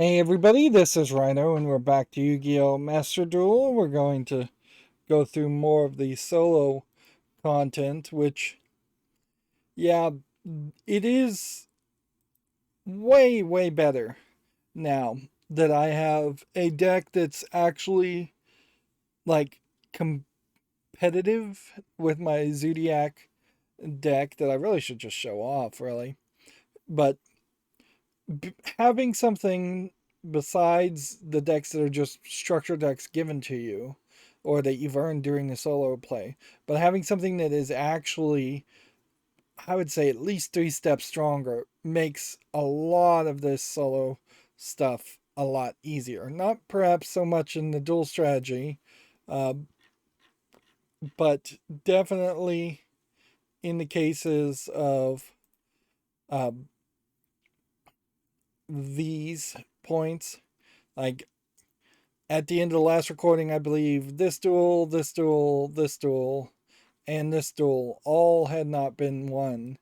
Hey everybody, this is Rydo, and we're back to Yu-Gi-Oh! Master Duel. We're going to go through more of the solo content, which, yeah, it is way, way better now that I have a deck that's actually, like, competitive with my Zodiac deck that I really should just show off, really. But having something besides the decks that are just structure decks given to you or that you've earned during the solo play, but having something that is actually, I would say, at least 3 steps stronger makes a lot of this solo stuff a lot easier. Not perhaps so much in the dual strategy, uh, but definitely in the cases of uh, these points. Like at the end of the last recording, I believe this duel, this duel, this duel, and this duel all had not been won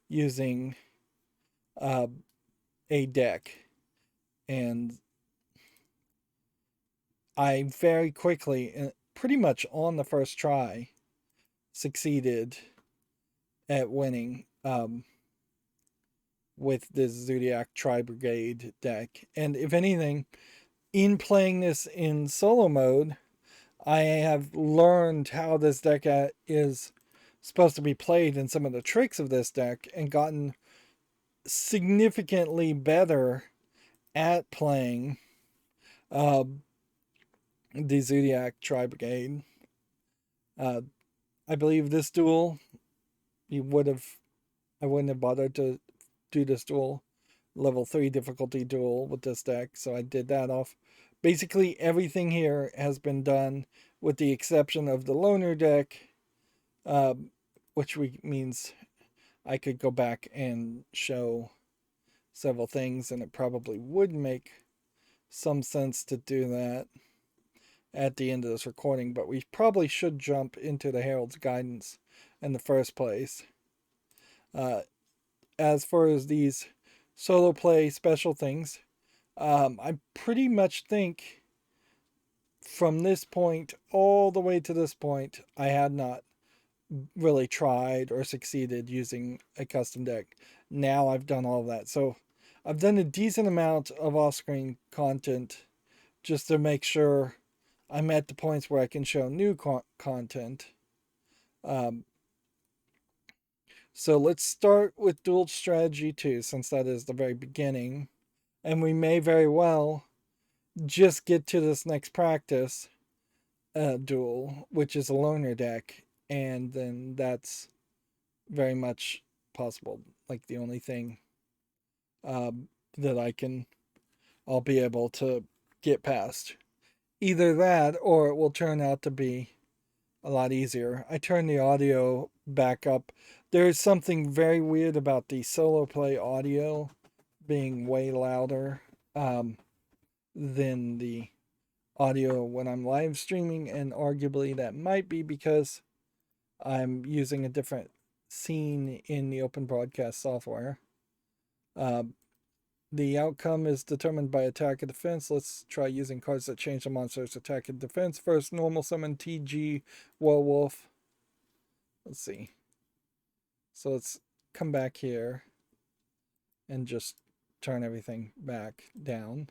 using uh, a deck. And I very quickly, pretty much on the first try, succeeded at winning with this Zodiac Tri Brigade deck. And if anything, in playing this in solo mode, I have learned how this deck is supposed to be played and some of the tricks of this deck and gotten significantly better at playing uh, the Zodiac Tri Brigade. Uh, I believe this duel, you would have, I wouldn't have bothered to do this duel, level 3 difficulty duel with this deck, so I did that off. Basically, everything here has been done with the exception of the loner deck, um, means I could go back and show several things, and it probably would make some sense to do that at the end of this recording, but we probably should jump into the Herald's Guidance in the first place. Uh, as far as these solo play special things, I pretty much think from this point all the way to this point, I had not really tried or succeeded using a custom deck. Now I've done all of that. So I've done a decent amount of off-screen content just to make sure I'm at the points where I can show new content. Um, so let's start with Duel Strategy 2, since that is the very beginning. And we may very well just get to this next practice duel, which is a loner deck. And then that's very much possible. Like the only thing that I'll be able to get past. Either that or it will turn out to be a lot easier. I turned the audio back up. There's something very weird about the solo play audio being way louder um, than the audio when I'm live streaming, and arguably that might be because I'm using a different scene in the open broadcast software. Uh, the outcome is determined by attack and defense. Let's try using cards that change the monster's attack and defense. First, normal summon TG Werewolf. Let's see. So let's come back here and just turn everything back down,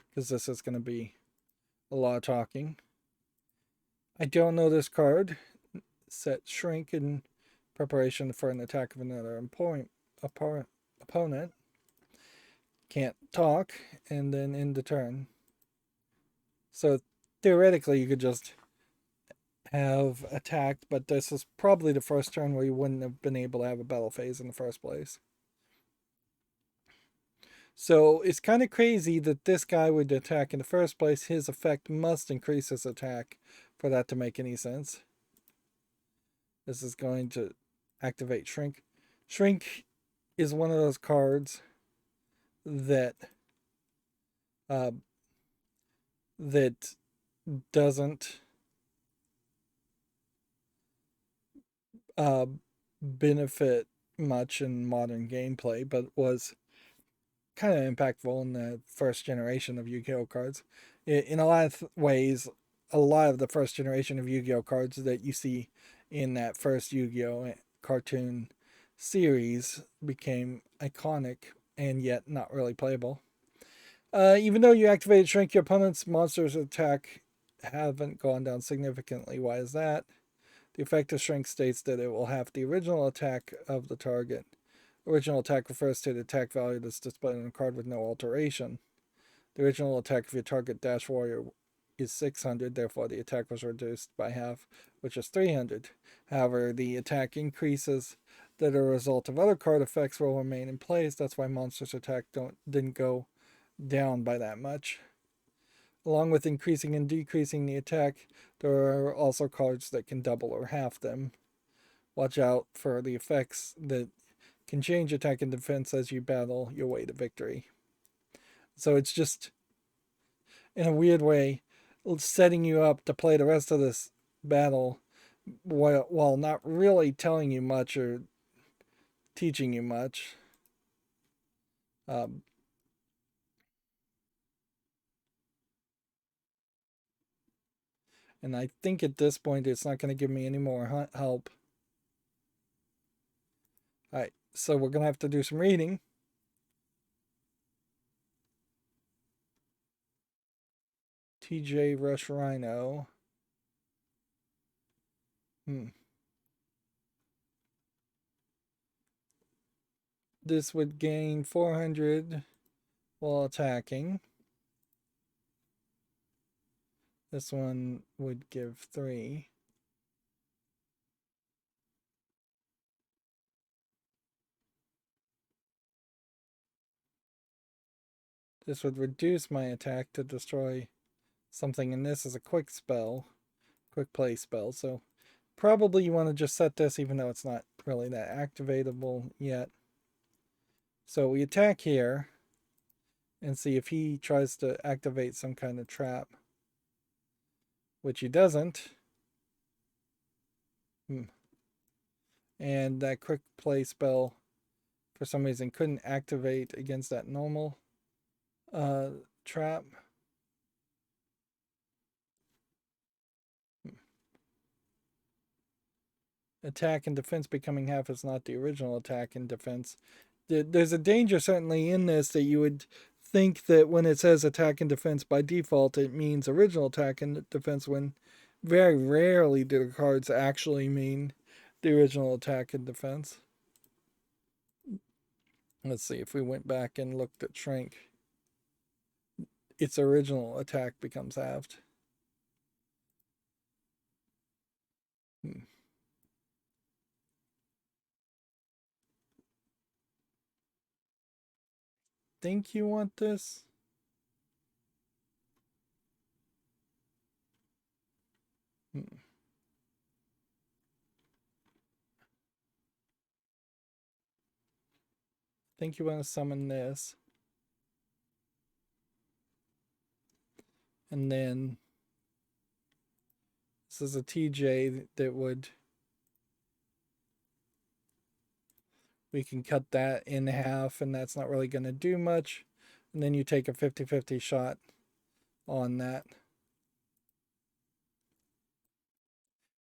because this is going to be a lot of talking. I don't know this card. Set Shrink in preparation for an attack of another opponent. Can't talk, and then end the turn. So theoretically, you could just have attacked, but this is probably the first turn where you wouldn't have been able to have a battle phase in the first place. So it's kind of crazy that this guy would attack in the first place. His effect must increase his attack for that to make any sense. This is going to activate Shrink. Shrink is one of those cards that uh, that doesn't uh, benefit much in modern gameplay, but was kind of impactful in the first generation of Yu-Gi-Oh cards. In a lot of ways, a lot of the first generation of Yu-Gi-Oh cards that you see in that first Yu-Gi-Oh cartoon series became iconic and yet not really playable. Even though you activated Shrink, your opponent's monster's attack haven't gone down significantly. Why is that? The effect of Shrink states that it will have the original attack of the target. Original attack refers to the attack value that's displayed on a card with no alteration. The original attack of your target Dash Warrior is 600, therefore the attack was reduced by half, which is 300. However, the attack increases that a result of other card effects will remain in place. That's why monster's attack didn't go down by that much. Along with increasing and decreasing the attack, there are also cards that can double or half them. Watch out for the effects that can change attack and defense as you battle your way to victory. So it's just, in a weird way, setting you up to play the rest of this battle while not really telling you much or teaching you much. Um, and I think at this point it's not going to give me any more help. Alright, so we're going to have to do some reading. TJ Rush Rhino. This would gain 400 while attacking. This one would give 3. This would reduce my attack to destroy something, and this is a quick spell, quick play spell, so probably you want to just set this even though it's not really that activatable yet. So we attack here and see if he tries to activate some kind of trap, which he doesn't. And that quick play spell for some reason couldn't activate against that normal trap. Attack and defense becoming half is not the original attack and defense. There's a danger certainly in this that you would think that when it says attack and defense by default it means original attack and defense, when very rarely do the cards actually mean the original attack and defense. Let's see, if we went back and looked at Shrink, its original attack becomes halved. Think you want this? Think you want to summon this? And then this is a TJ that would, we can cut that in half and that's not really going to do much. And then you take a 50-50 shot on that.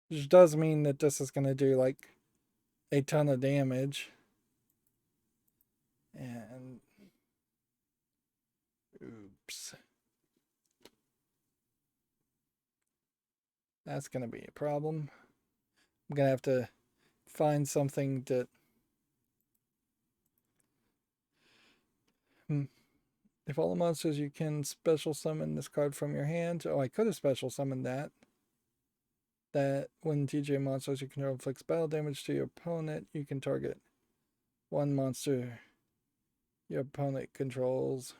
Which does mean that this is going to do like a ton of damage. And oops. That's going to be a problem. I'm going to have to find something that if all the monsters you can special summon this card from your hand. Oh, I could have special summoned that. That when TJ monsters you control inflicts battle damage to your opponent, you can target one monster your opponent controls.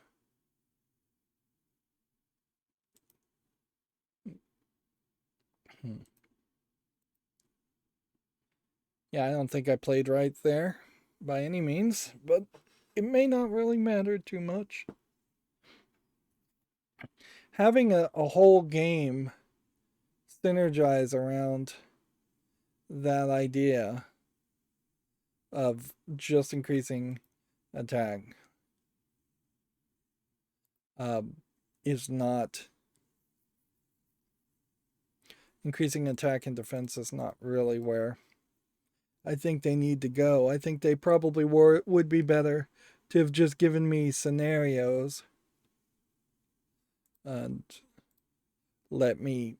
Yeah, I don't think I played right there by any means, but it may not really matter too much. Having a whole game synergize around that idea of just increasing attack. um, is not increasing attack and defense is not really where I think they need to go. I think they probably would be better to have just given me scenarios and let me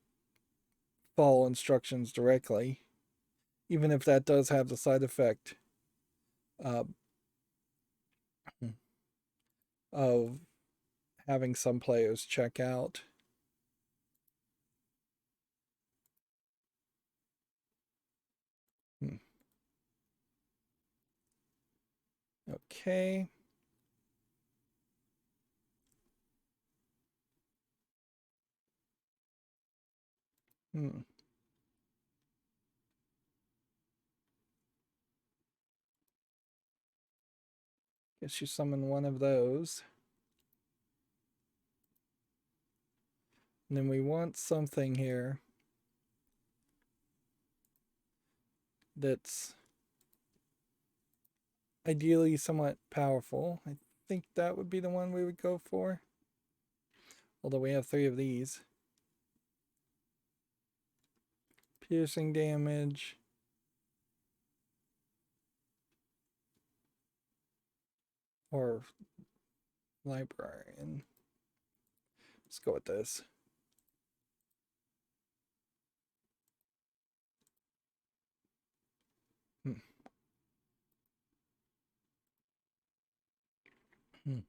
follow instructions directly, even if that does have the side effect uh, of having some players check out. Hmm. Okay. Hmm. Guess you summon one of those. And then we want something here that's ideally somewhat powerful. I think that would be the one we would go for. Although we have 3 of these. Piercing damage. Or librarian. Let's go with this. Hmm. Hmm.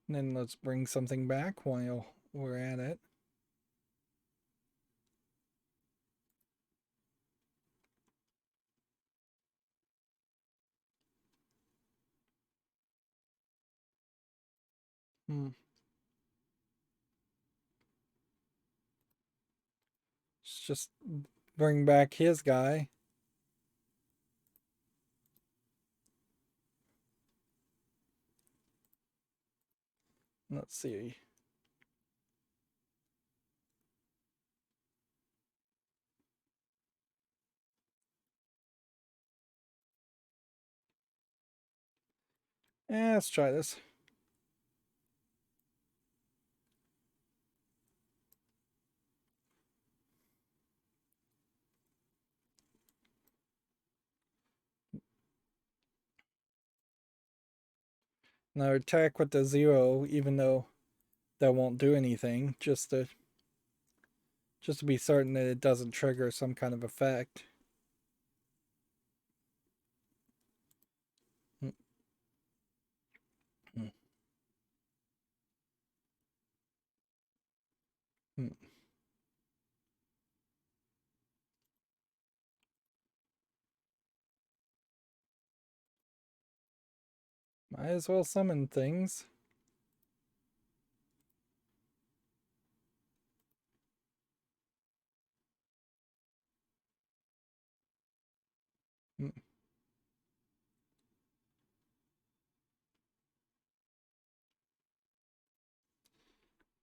And then let's bring something back while we're at it. Hmm. Let's just bring back his guy. Let's see. Let's try this. Now attack with the 0, even though that won't do anything, just to be certain that it doesn't trigger some kind of effect. Hmm. Hmm. Hmm. Might as well summon things. Hmm.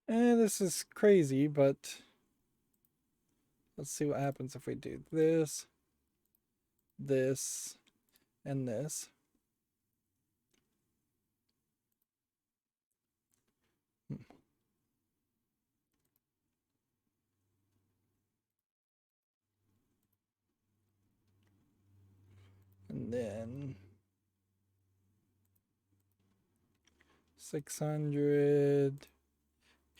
This is crazy, but let's see what happens if we do this, this, and this. Hmm. And then 600,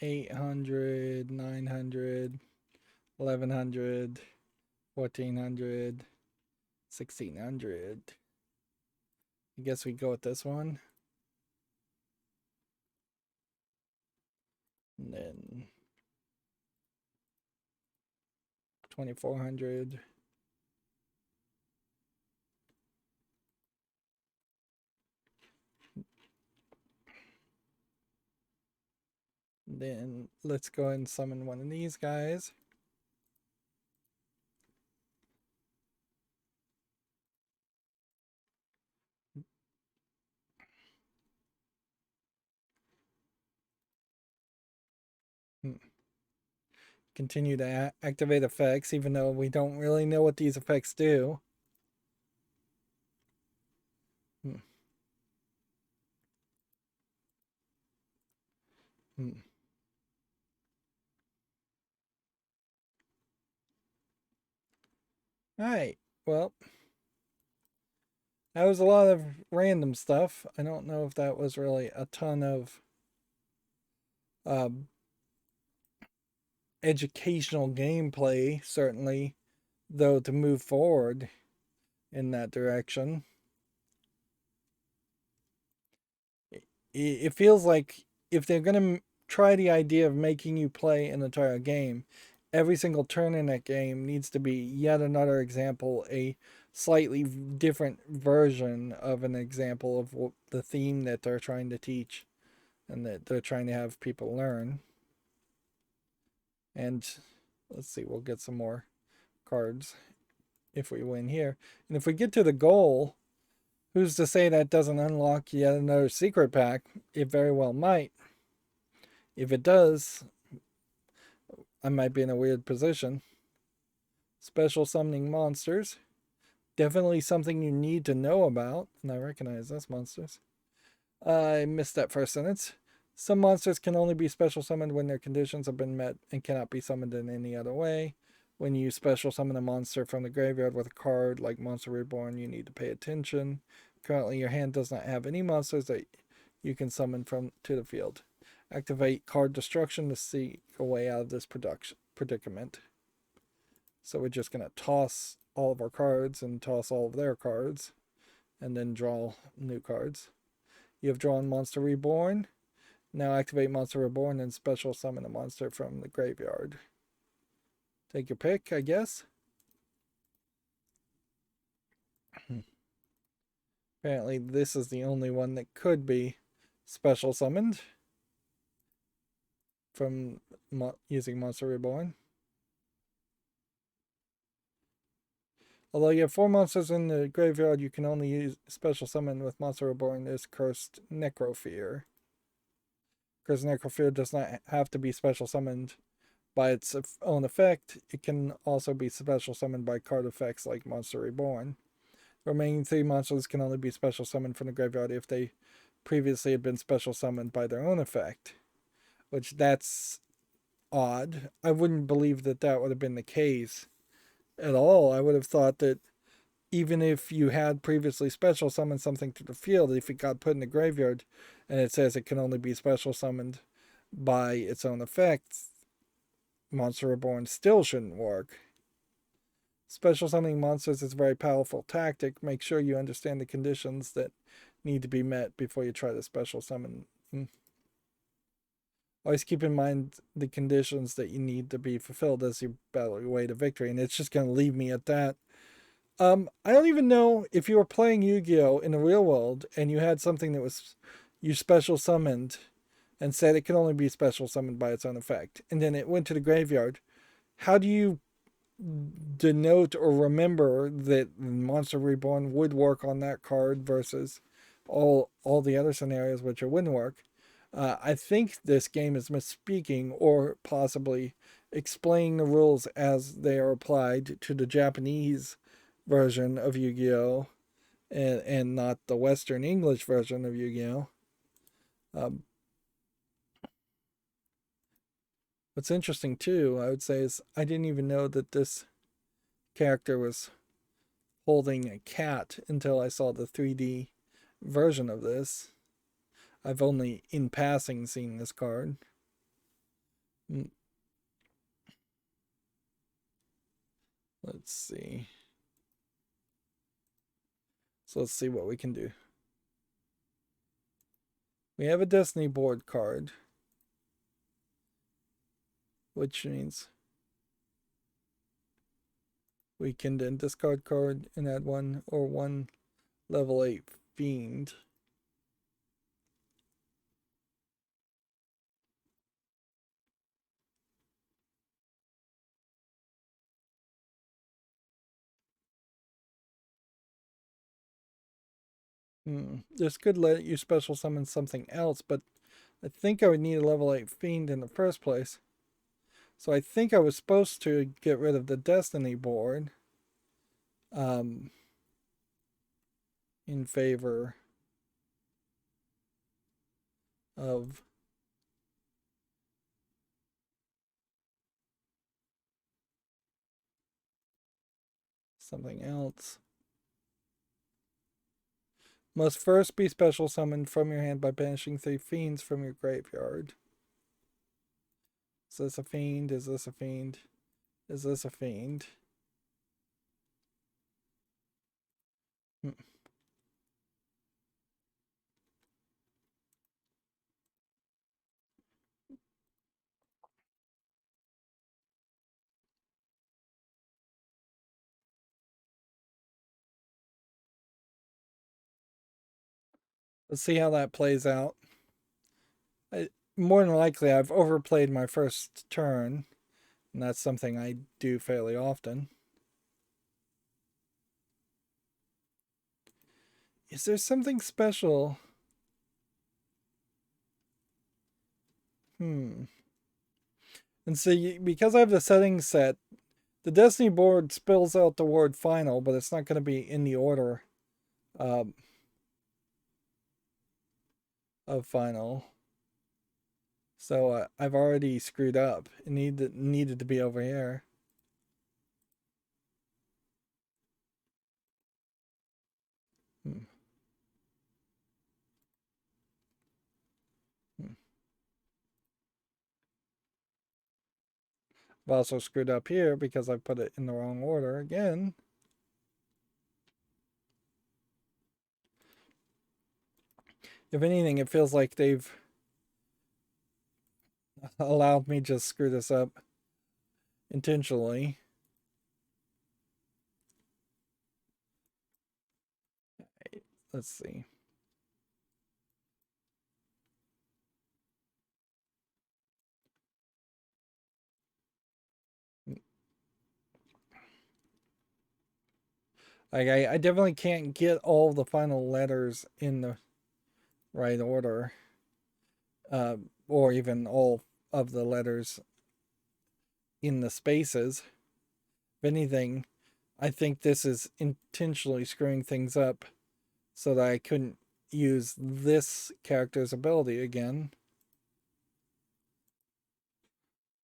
800, 900, 1100, 1400, 1600. I guess we go with this one. And then 2400. Then let's go ahead and summon one of these guys. Hmm. Continue to activate effects, even though we don't really know what these effects do. Hmm. Hmm. Alright, well, that was a lot of random stuff. I don't know if that was really a ton of um, educational gameplay, certainly, though, to move forward in that direction. It feels like if they're going to try the idea of making you play an entire game, every single turn in that game needs to be yet another example, a slightly different version of an example of the theme that they're trying to teach and that they're trying to have people learn. And let's see, we'll get some more cards if we win here. And if we get to the goal, who's to say that doesn't unlock yet another secret pack? It very well might. If it does, I might be in a weird position. Special summoning monsters. Definitely something you need to know about. And I recognize those monsters. I missed that first sentence. Some monsters can only be special summoned when their conditions have been met and cannot be summoned in any other way. When you special summon a monster from the graveyard with a card like Monster Reborn, you need to pay attention. Currently, your hand does not have any monsters that you can summon from to the field. Activate card destruction to seek a way out of this predicament. So we're just going to toss all of our cards and toss all of their cards and then draw new cards. You have drawn Monster Reborn. Now activate Monster Reborn and special summon a monster from the graveyard. Take your pick, I guess. Apparently this is the only one that could be special summoned from using Monster Reborn. Although you have 4 monsters in the graveyard, you can only use special summon with Monster Reborn is Cursed Necrofear. Cursed Necrofear does not have to be special summoned by its own effect. It can also be special summoned by card effects like Monster Reborn. The remaining 3 monsters can only be special summoned from the graveyard if they previously had been special summoned by their own effect. Which that's odd. I wouldn't believe that that would have been the case at all. I would have thought that even if you had previously special summoned something to the field, if it got put in the graveyard and it says it can only be special summoned by its own effects, Monster Reborn still shouldn't work. Special summoning monsters is a very powerful tactic. Make sure you understand the conditions that need to be met before you try to special summon. Always keep in mind the conditions that you need to be fulfilled as you battle your way to victory. And it's just going to leave me at that. I don't even know if you were playing Yu-Gi-Oh! In the real world and you had something that was you special summoned and said it can only be special summoned by its own effect. And then it went to the graveyard. How do you denote or remember that Monster Reborn would work on that card versus all the other scenarios which it wouldn't work? I think this game is misspeaking or possibly explaining the rules as they are applied to the Japanese version of Yu-Gi-Oh! And not the Western English version of Yu-Gi-Oh! Um, what's interesting too, I would say, is I didn't even know that this character was holding a cat until I saw the 3D version of this. I've only in passing seen this card. Let's see. So let's see what we can do. We have a Destiny board card, which means we can then discard card and add one level 8 fiend. This could let you special summon something else, but I think I would need a level 8 fiend in the first place. So I think I was supposed to get rid of the Destiny board um, in favor of something else. Must first be special summoned from your hand by banishing 3 fiends from your graveyard. Is this a fiend? Is this a fiend? Is this a fiend? Hmm. Let's see how that plays out. More than likely, I've overplayed my first turn, and that's something I do fairly often. Is there something special? And see, because I have the settings set, the Destiny board spills out the word final, but it's not going to be in the order um, of final. So I've already screwed up. It needed to be over here. Hmm. Hmm. I've also screwed up here because I put it in the wrong order again. If anything, it feels like they've allowed me just screw this up intentionally. Let's see. Like I definitely can't get all the final letters in the right order, or even all of the letters in the spaces. If anything, I think this is intentionally screwing things up so that I couldn't use this character's ability again.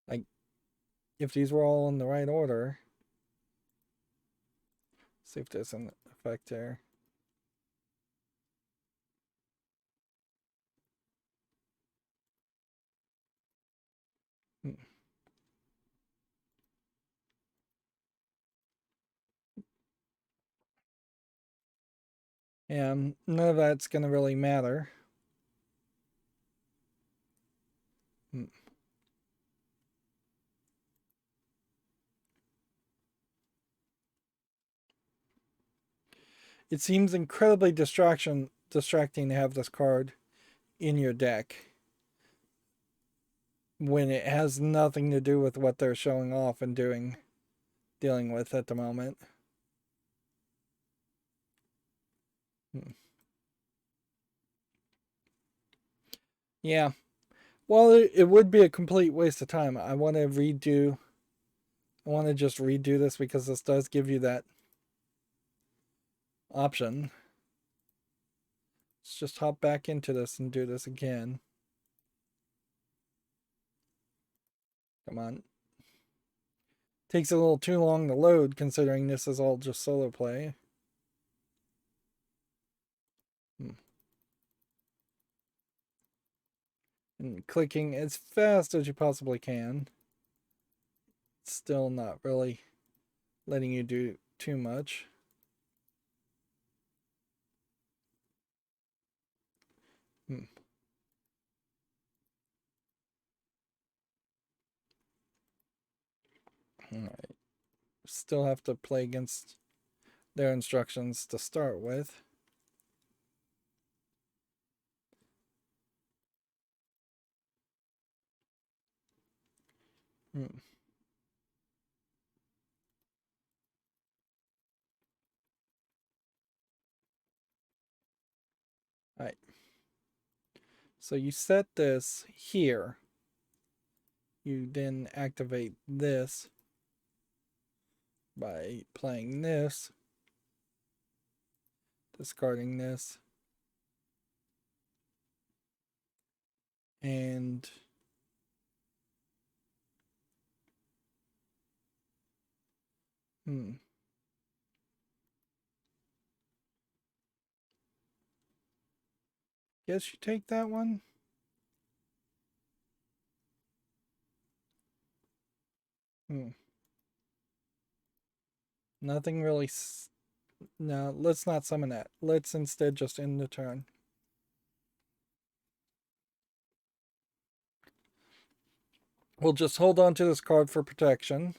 Like, if these were all in the right order, see if there's an effect there. Hmm. And none of that's going to really matter. Hmm. It seems incredibly distracting to have this card in your deck when it has nothing to do with what they're showing off and dealing with at the moment. Hmm. Yeah. Well, it would be a complete waste of time. I want to just redo this because this does give you that option. Let's just hop back into this and do this again. Come on. Takes a little too long to load considering this is all just solo play. Hmm. And clicking as fast as you possibly can. It's still not really letting you do too much. Hmm. All right. Still have to play against their instructions to start with. Hmm. All right. So you set this here. You then activate this by playing this, discarding this, and guess you take that one. Nothing really. No, let's not summon that. Let's instead just end the turn. We'll just hold on to this card for protection.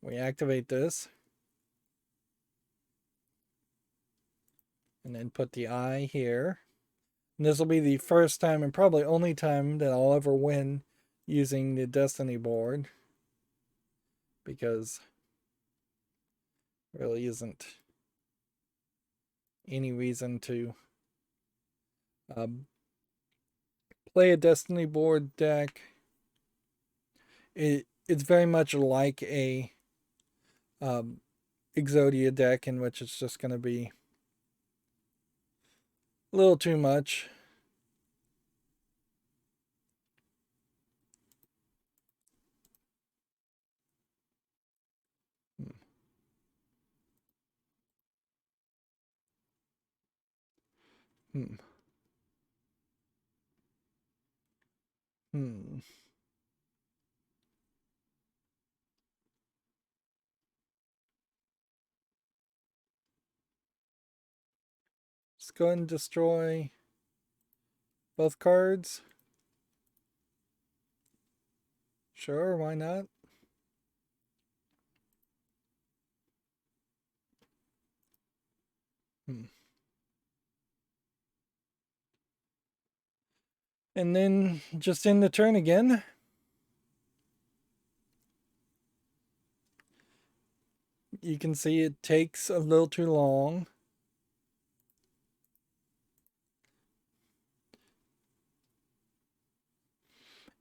We activate this. And then put the eye here. And this will be the first time and probably only time that I'll ever win using the Destiny board. Because really isn't any reason to play a Destiny board deck. It's very much like a Exodia deck, in which it's just going to be a little too much. Hmm. Hmm. Let's go ahead and destroy both cards. Sure, why not? And then just end the turn again. You can see it takes a little too long.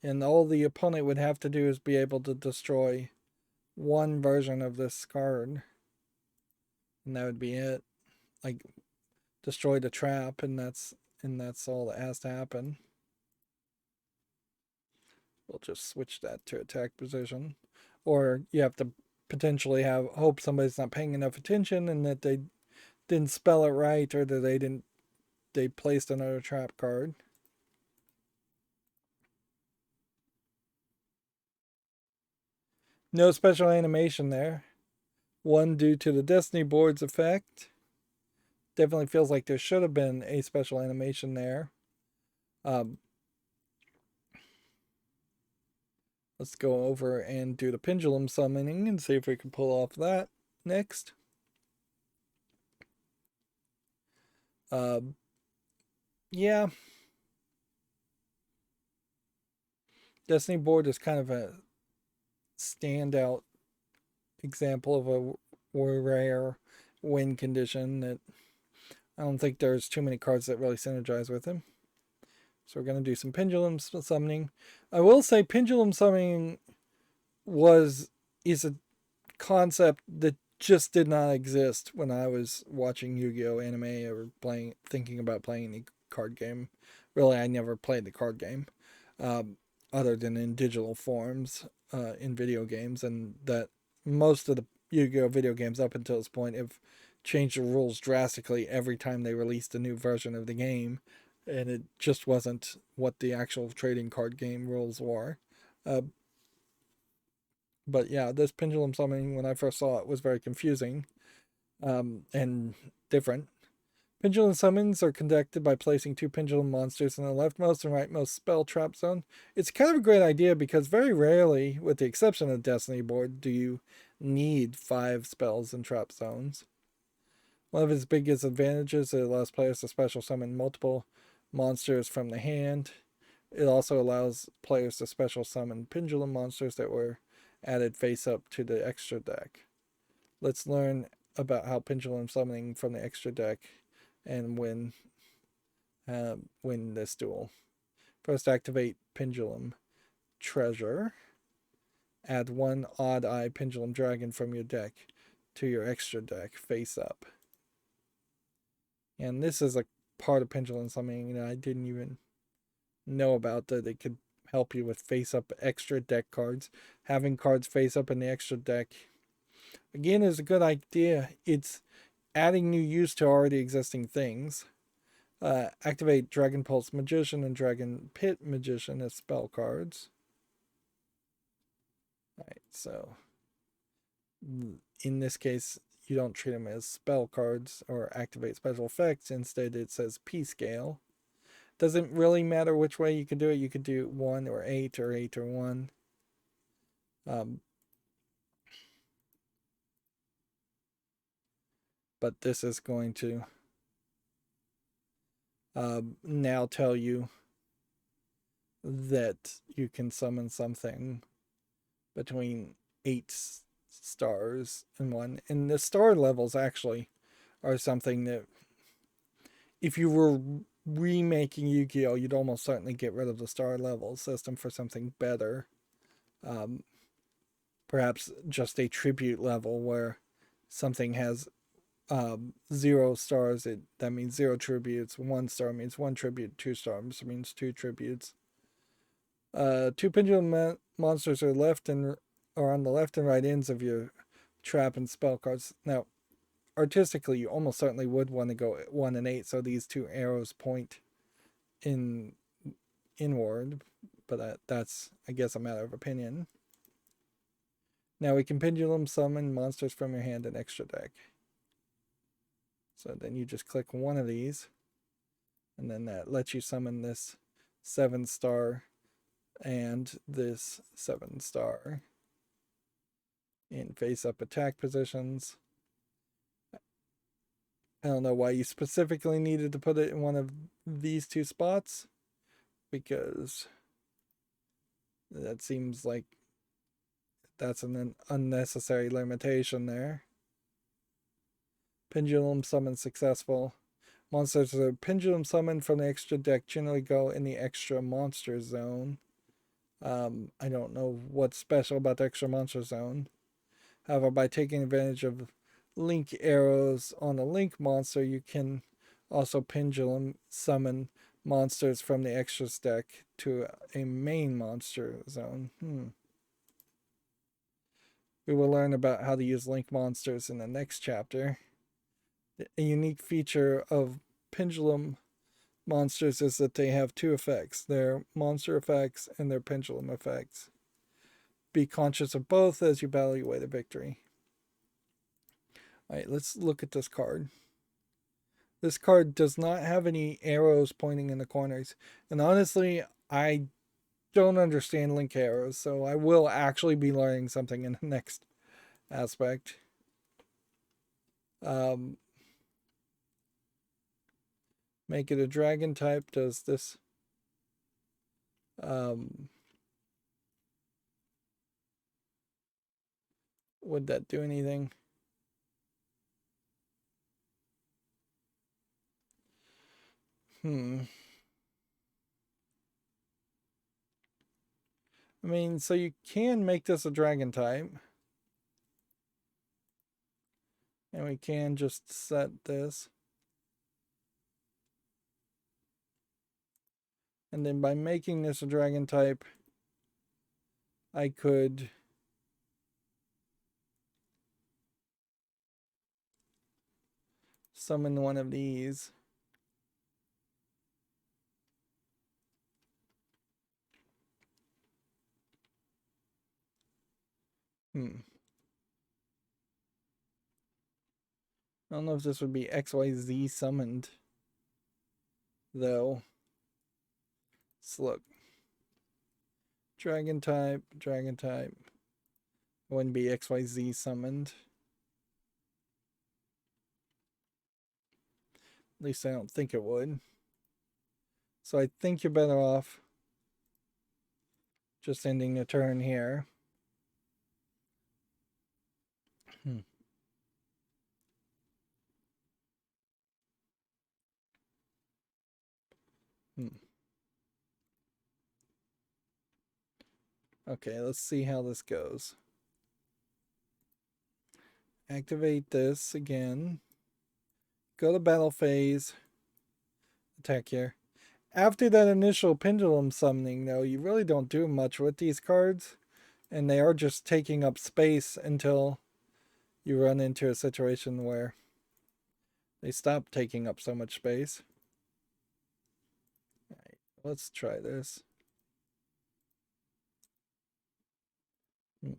And all the opponent would have to do is be able to destroy one version of this card. And that would be it. Like, destroy the trap, and that's all that has to happen. We'll just switch that to attack position. Or you have to potentially hope somebody's not paying enough attention and that they didn't spell it right, or that they placed another trap card. No special animation there. One due to the Destiny board's effect. Definitely feels like there should have been a special animation there. Let's go over and do the pendulum summoning and see if we can pull off that next. Yeah. Destiny board is kind of a standout example of a rare win condition that I don't think there's too many cards that really synergize with him. So we're going to do some pendulum summoning. I will say pendulum summoning is a concept that just did not exist when I was watching Yu-Gi-Oh anime or thinking about playing the card game. Really, I never played the card game, other than in digital forms in video games, and that most of the Yu-Gi-Oh video games up until this point have changed the rules drastically every time they released a new version of the game, and it just wasn't what the actual trading card game rules were. But yeah, this pendulum summoning, when I first saw it, was very confusing and different. Pendulum summons are conducted by placing two pendulum monsters in the leftmost and rightmost spell trap zone. It's kind of a great idea because very rarely, with the exception of the Destiny board, do you need 5 spells in trap zones. One of its biggest advantages is it allows players to special summon multiple monsters from the hand. It also allows players to special summon pendulum monsters that were added face up to the extra deck. Let's learn about how pendulum summoning from the extra deck and win this duel. First, activate pendulum. treasure. Add one odd eye pendulum dragon from your deck to your extra deck face up. And this is a part of pendulum summoning that I didn't even know about, that it could help you with face up extra deck cards. Having cards face up in the extra deck, again, is a good idea. It's adding new use to already existing things. Activate Dragon Pulse Magician and Dragon Pit Magician as spell cards. Alright, so in this case, you don't treat them as spell cards or activate special effects. Instead, it says P-Scale. Doesn't really matter which way you could do it. You could do 1 or 8 or 8 or 1. But this is going to now tell you that you can summon something between 8 stars and 1. And the star levels actually are something that, if you were remaking Yu-Gi-Oh, you'd almost certainly get rid of the star level system for something better. Perhaps just a tribute level where something has 0 stars. That means 0 tributes. 1 star means 1 tribute. 2 stars means 2 tributes. 2 pendulum monsters are on the left and right ends of your trap and spell cards. Now, artistically, you almost certainly would want to go 1 and 8, so these 2 arrows point inward, but that's, I guess, a matter of opinion. Now we can pendulum summon monsters from your hand and extra deck. So then you just click one of these, and then that lets you summon this 7-star and this 7-star in face-up attack positions. I don't know why you specifically needed to put it in one of these 2 spots, because that seems like that's an unnecessary limitation there. Pendulum summon successful. Monsters that are pendulum summoned from the extra deck generally go in the extra monster zone. I don't know what's special about the extra monster zone. However, by taking advantage of link arrows on a link monster, you can also pendulum summon monsters from the extras deck to a main monster zone. We will learn about how to use link monsters in the next chapter. A unique feature of pendulum monsters is that they have 2 effects: their monster effects and their pendulum effects. Be conscious of both as you battle your way to victory. Alright, let's look at this card. This card does not have any arrows pointing in the corners. And honestly, I don't understand link arrows, so I will actually be learning something in the next aspect. Make it a dragon type. Does this would that do anything? I mean, so you can make this a dragon type. And we can just set this. And then by making this a dragon type, I could summon one of these. I don't know if this would be XYZ summoned, though. Let's look. Dragon type. Wouldn't be XYZ summoned. At least I don't think it would. So I think you're better off just ending the turn here. Okay, let's see how this goes. Activate this again. Go to battle phase. Attack here. After that initial pendulum summoning, though, you really don't do much with these cards. And they are just taking up space until you run into a situation where they stop taking up so much space. All right, let's try this. Hmm.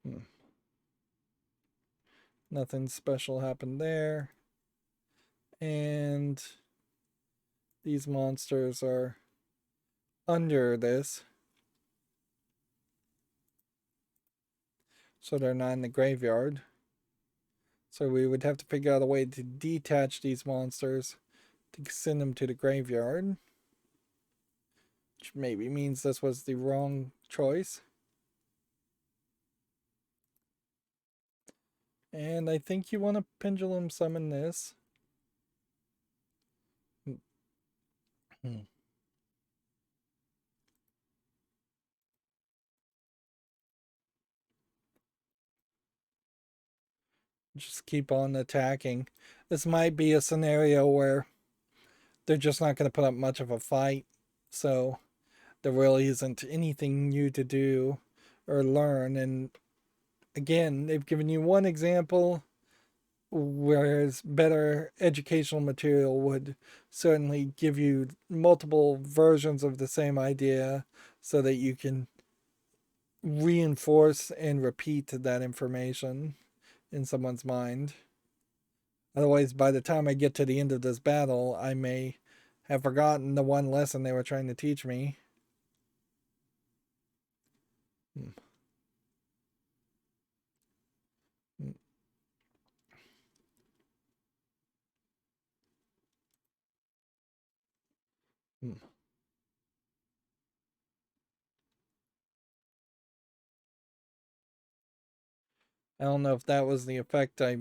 Hmm. Nothing special happened there. And these monsters are under this. So they're not in the graveyard. So we would have to figure out a way to detach these monsters to send them to the graveyard. Which maybe means this was the wrong choice. And I think you want to pendulum summon this. Hmm. Just keep on attacking. This might be a scenario where they're just not going to put up much of a fight. So there really isn't anything new to do or learn. And again, they've given you one example, whereas better educational material would certainly give you multiple versions of the same idea so that you can reinforce and repeat that information in someone's mind. Otherwise, by the time I get to the end of this battle, I may have forgotten the one lesson they were trying to teach me. Hmm. Hmm. Hmm. I don't know if that was the effect I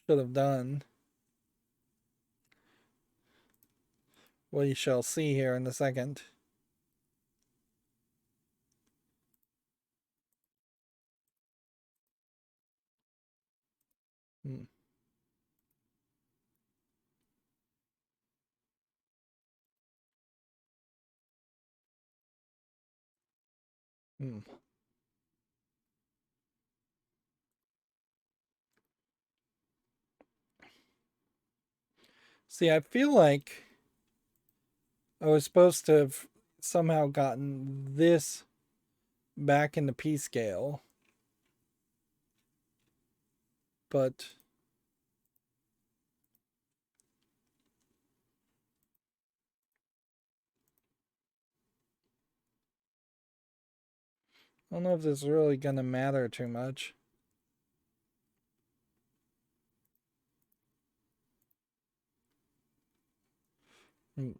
should have done. We shall see here in a second. Hmm. Hmm. See, I feel like I was supposed to have somehow gotten this back in the P scale, but I don't know if this is really going to matter too much. Hmm.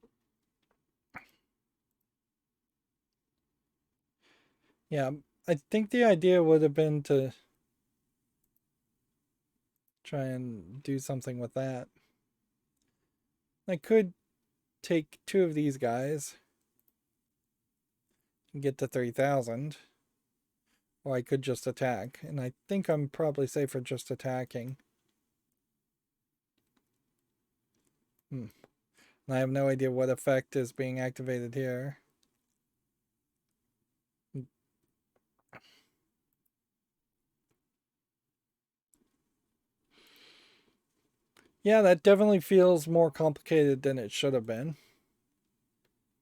Yeah, I think the idea would have been to try and do something with that. I could take two of these guys and get to 3,000, or I could just attack. And I think I'm probably safer just attacking. Hmm. And I have no idea what effect is being activated here. Yeah, that definitely feels more complicated than it should have been.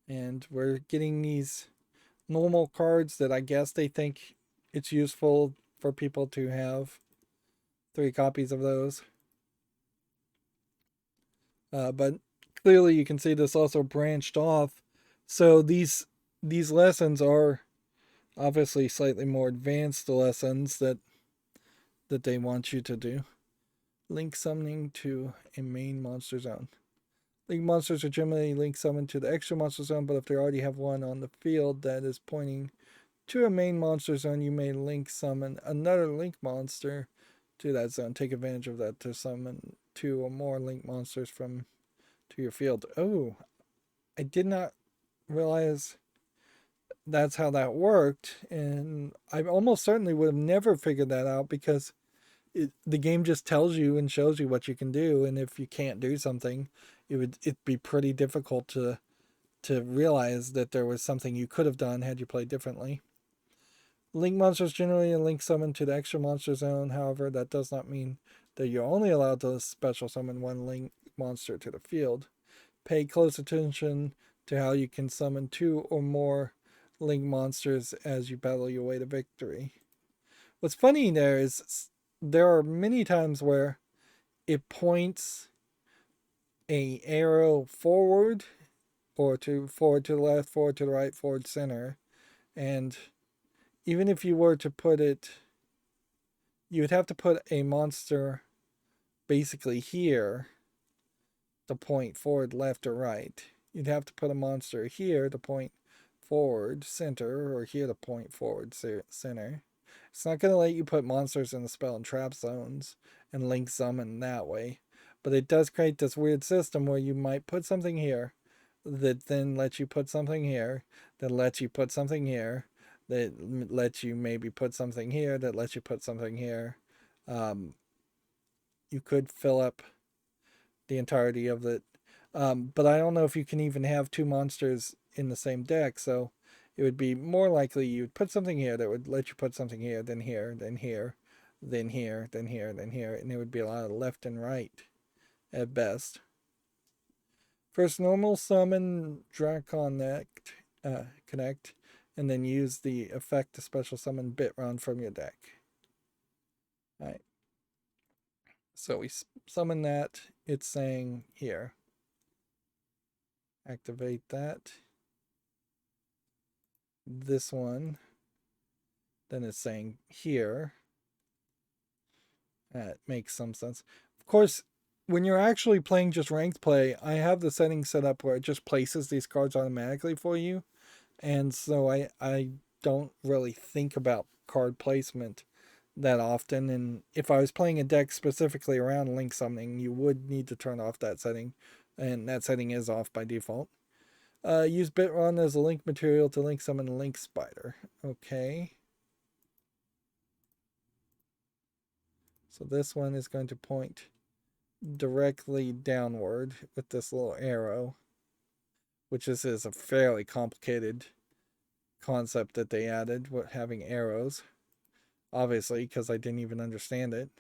And we're getting these normal cards that I guess they think it's useful for people to have 3 copies of those. But clearly you can see this also branched off. So these lessons are obviously slightly more advanced lessons that they want you to do. Link summoning to a main monster zone. Link monsters are generally link summoned to the extra monster zone, but if they already have one on the field that is pointing to a main monster zone, you may link summon another link monster to that zone. Take advantage of that to summon 2 or more link monsters from to your field. Oh, I did not realize that's how that worked, and I almost certainly would have never figured that out because the game just tells you and shows you what you can do, and if you can't do something, it'd be pretty difficult to realize that there was something you could have done had you played differently. Link monsters generally link summon to the extra monster zone. However, that does not mean that you're only allowed to special summon one link monster to the field. Pay close attention to how you can summon two or more link monsters as you battle your way to victory. What's funny there is there are many times where it points a arrow forward or to forward to the left, forward to the right, forward center, and even if you were to put it, you would have to put a monster basically here to point forward, left, or right. You'd have to put a monster here to point forward, center, or here to point forward, center. It's not going to let you put monsters in the spell and trap zones and link summon that way. But it does create this weird system where you might put something here that then lets you put something here, that lets you put something here, that lets you maybe put something here, that lets you put something here. You could fill up the entirety of it. But I don't know if you can even have two monsters in the same deck, so it would be more likely you'd put something here that would let you put something here, then here, then here, then here, then here, then here, and it would be a lot of left and right at best. First, normal summon Draconnect, connect, and then use the effect to special summon Bitron from your deck. Alright. So we summon that. It's saying here. Activate that. This one. Then it's saying here. That makes some sense. Of course, when you're actually playing just ranked play, I have the settings set up where it just places these cards automatically for you. And so I don't really think about card placement that often. And if I was playing a deck specifically around link summoning, you would need to turn off that setting. And that setting is off by default. Use Bitrun as a link material to link summon a link spider. Okay. So this one is going to point directly downward with this little arrow, which is a fairly complicated concept that they added, with having arrows. Obviously, because I didn't even understand it.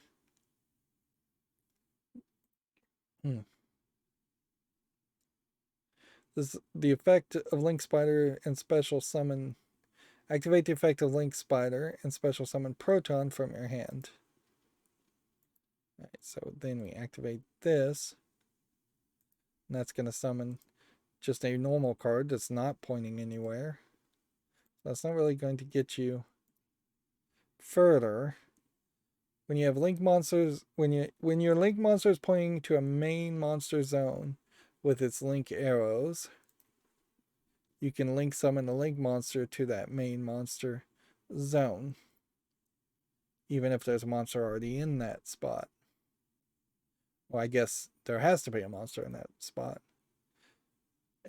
This the effect of Link Spider and special summon. Activate the effect of Link Spider and special summon Proton from your hand. Alright, so then we activate this. And that's going to summon just a normal card that's not pointing anywhere. That's not really going to get you further. When you have link monsters, when your link monster is pointing to a main monster zone with its link arrows, you can link summon a link monster to that main monster zone, even if there's a monster already in that spot. Well, I guess there has to be a monster in that spot.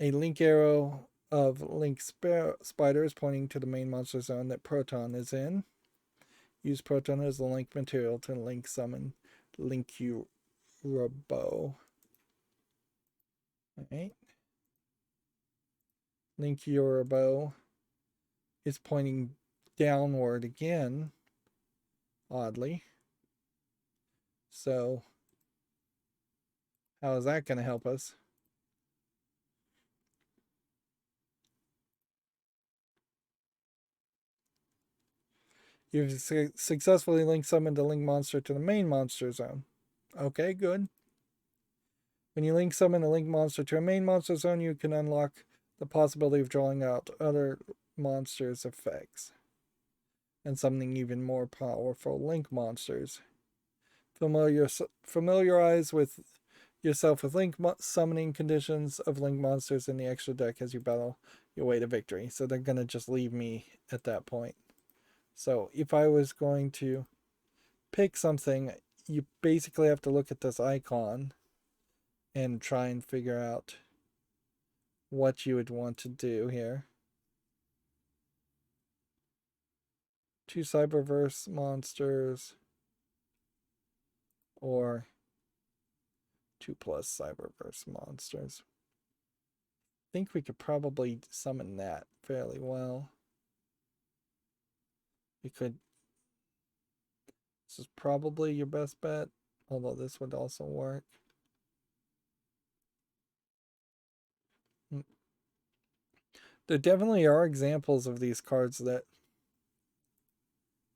A link arrow of link spider is pointing to the main monster zone that Proton is in. Use Proton as the link material to link summon Linkuriboh. Alright. Linkuriboh is pointing downward again, oddly. So, how is that going to help us? You've successfully link summoned a link monster to the main monster zone. Okay, good. When you link summon a link monster to a main monster zone, you can unlock the possibility of drawing out other monsters' effects and summoning even more powerful link monsters. Familiarize with yourself with link summoning conditions of link monsters in the extra deck as you battle your way to victory. So they're going to just leave me at that point. So if I was going to pick something, you basically have to look at this icon and try and figure out what you would want to do here. 2 Cyberverse monsters or 2+ Cyberverse monsters. I think we could probably summon that fairly well. We could. This is probably your best bet, although this would also work. There definitely are examples of these cards that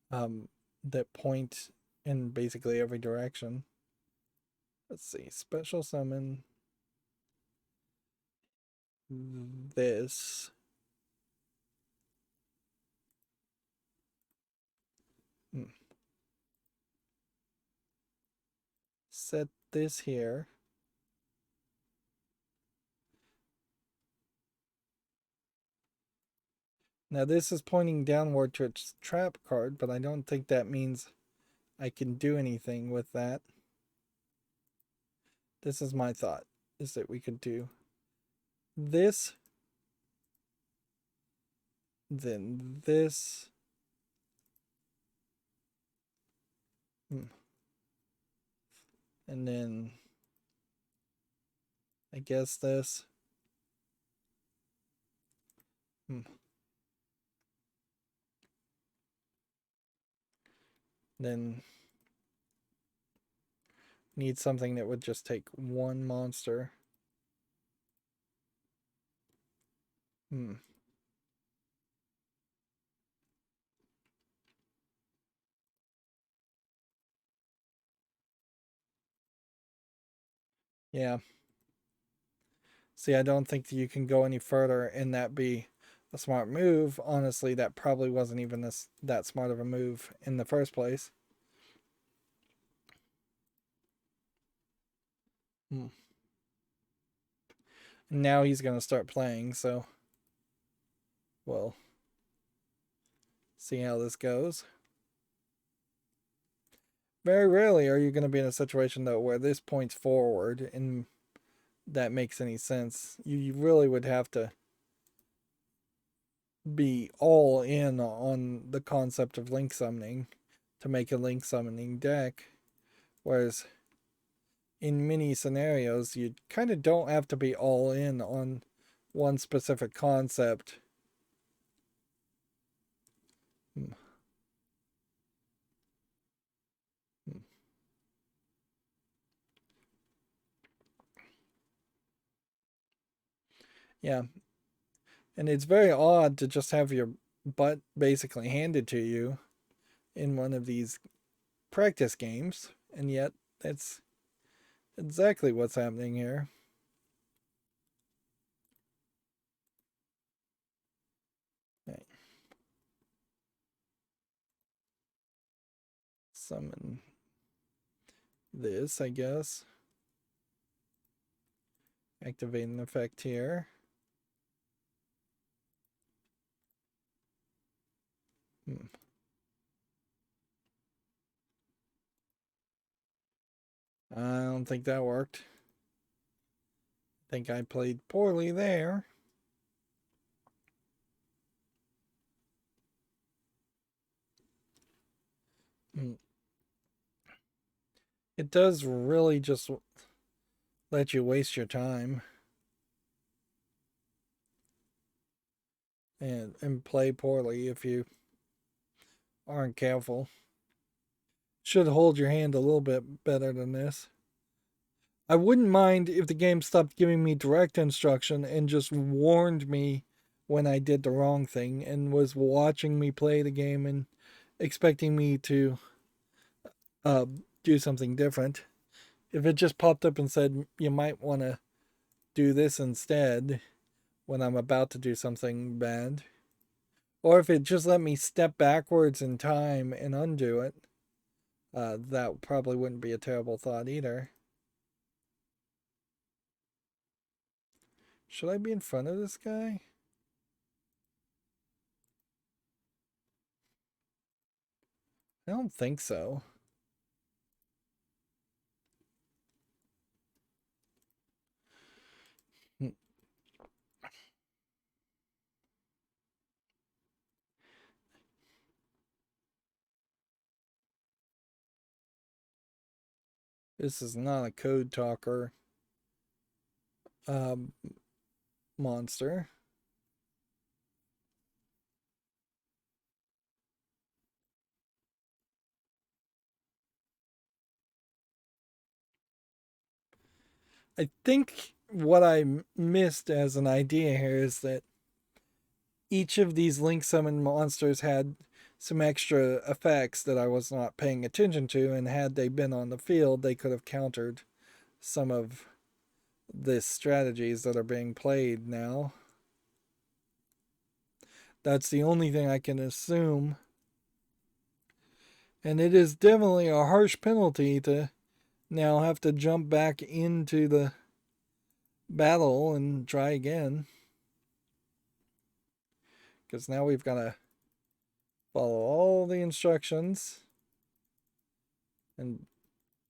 that point in basically every direction. Let's see. Special summon this. Set this here. Now this is pointing downward to its trap card, but I don't think that means I can do anything with that. This is my thought, is that we could do this, then this. And then I guess this. Then need something that would just take one monster. Yeah. See, I don't think that you can go any further and that be a smart move. Honestly, that probably wasn't even that smart of a move in the first place. Now he's going to start playing, so we'll see how this goes. Very rarely are you going to be in a situation, though, where this points forward and that makes any sense. You really would have to be all in on the concept of link summoning to make a link summoning deck. Whereas in many scenarios, you kind of don't have to be all in on one specific concept. Yeah. And it's very odd to just have your butt basically handed to you in one of these practice games, and yet that's exactly what's happening here. Okay. Summon this, I guess. Activate an effect here. I don't think that worked. I think I played poorly there. It does really just let you waste your time and play poorly if you aren't careful. Should hold your hand a little bit better than this. I wouldn't mind if the game stopped giving me direct instruction and just warned me when I did the wrong thing and was watching me play the game and expecting me to do something different. If it just popped up and said, you might want to do this instead when I'm about to do something bad, or if it just let me step backwards in time and undo it, that probably wouldn't be a terrible thought either. Should I be in front of this guy? I don't think so. This is not a code talker um, monster. I think what I missed as an idea here is that each of these link summon monsters had some extra effects that I was not paying attention to, and had they been on the field, they could have countered some of the strategies that are being played now. That's the only thing I can assume. And it is definitely a harsh penalty to now have to jump back into the battle and try again. Because now we've got to follow all the instructions. And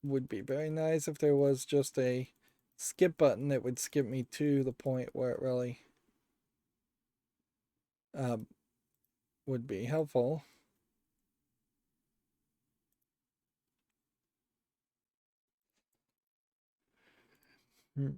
would be very nice if there was just a skip button that would skip me to the point where it really uh, would be helpful. Hmm.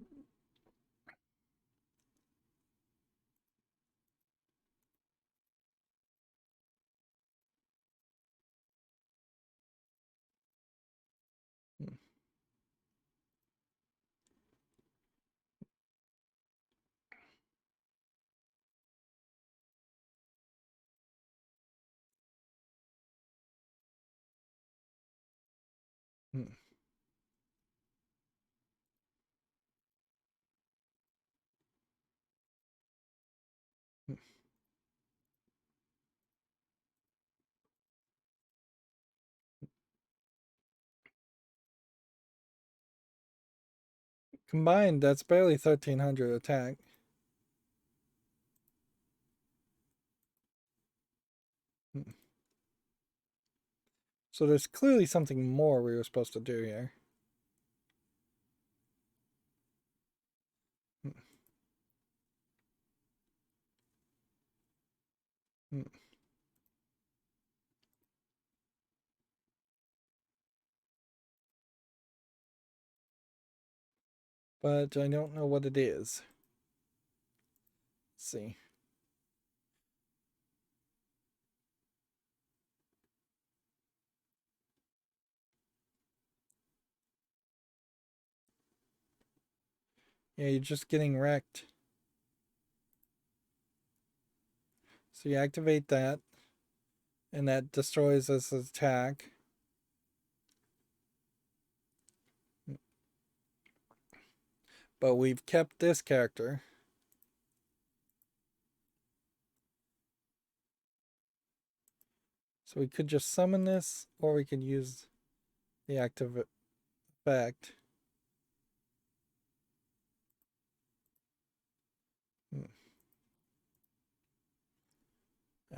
Hmm. Combined, that's barely 1300 attack. Hmm. So there's clearly something more we were supposed to do here. Hmm. Hmm. But I don't know what it is. Let's see. Yeah, you're just getting wrecked. So you activate that, and that destroys this attack. But we've kept this character. So we could just summon this, or we could use the active effect.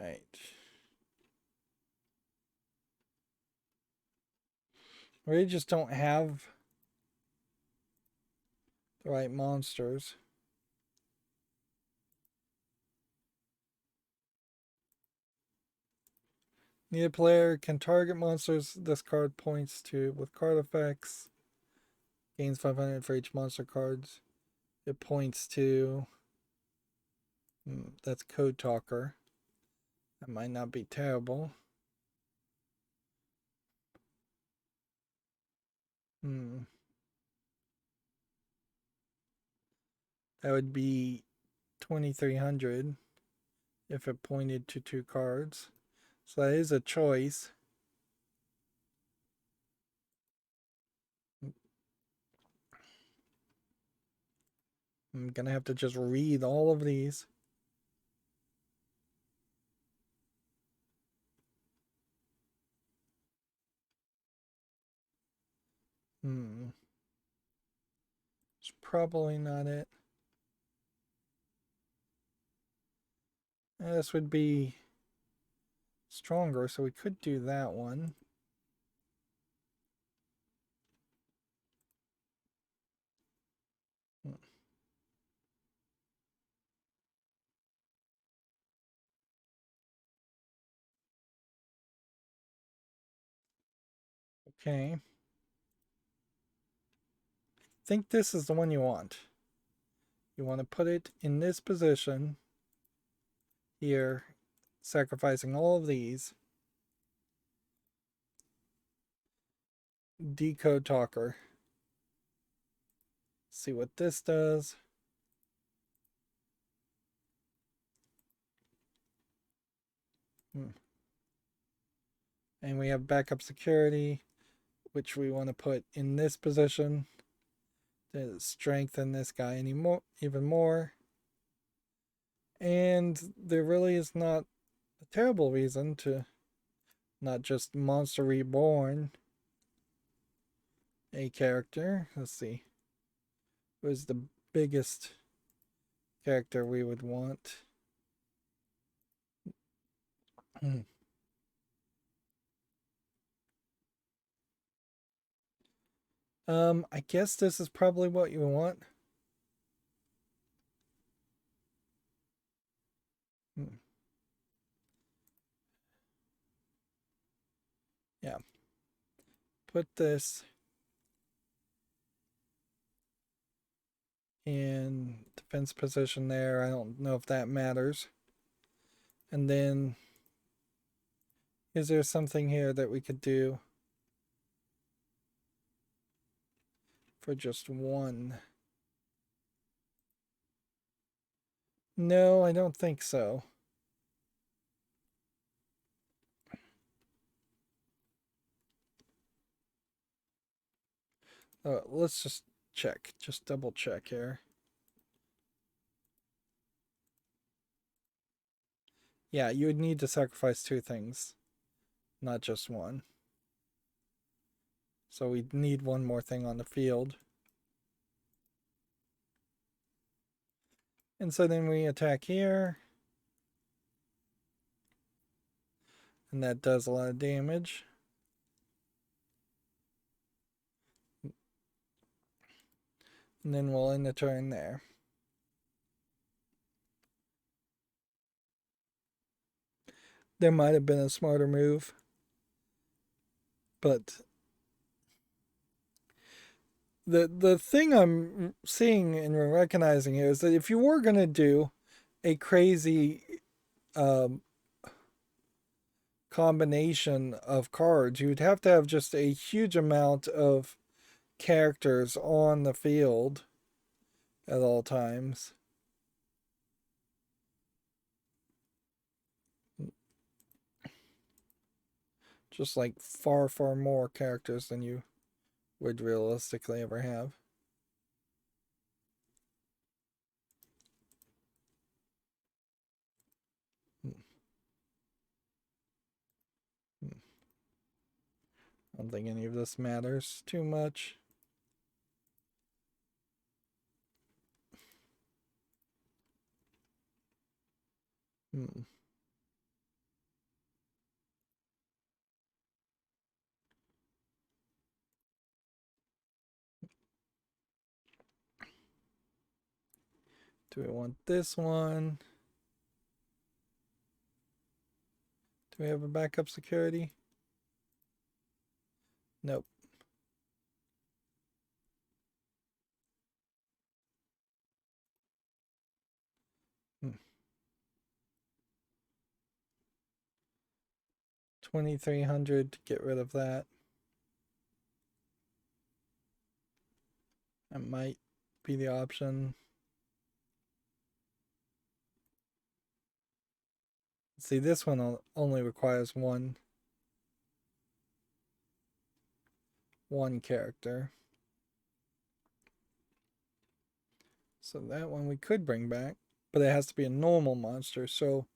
Alright. We just don't have the right monsters. Neither player can target monsters this card points to with card effects. Gains 500 for each monster cards. It points to. That's Code Talker. That might not be terrible. Hmm. That would be 2300 if it pointed to two cards. So that is a choice. I'm gonna have to just read all of these. It's probably not it. This would be stronger, so we could do that one. Okay. think this is the one you want. You want to put it in this position here, sacrificing all of these. Decode talker. See what this does. And we have backup security, which we want to put in this position to strengthen this guy even more. And there really is not a terrible reason to not just Monster Reborn a character. Let's see. Who's the biggest character we would want? I guess this is probably what you want. Yeah. Put this in defense position there. I don't know if that matters. And then, is there something here that we could do for just one? No, I don't think so. Let's just check. Just double check here. Yeah, you would need to sacrifice two things, not just one. So we need one more thing on the field. And so then we attack here. And that does a lot of damage. And then we'll end the turn there. There might have been a smarter move. But the thing I'm seeing and recognizing here is that if you were going to do a crazy combination of cards, you would have to have just a huge amount of characters on the field at all times. Just like far, far more characters than you would realistically ever have. I don't think any of this matters too much. Hmm. Do we want this one? Do we have a backup security? Nope. Hmm. 2,300 to get rid of that. That might be the option. See, this one only requires one character. So that one we could bring back, but it has to be a normal monster. So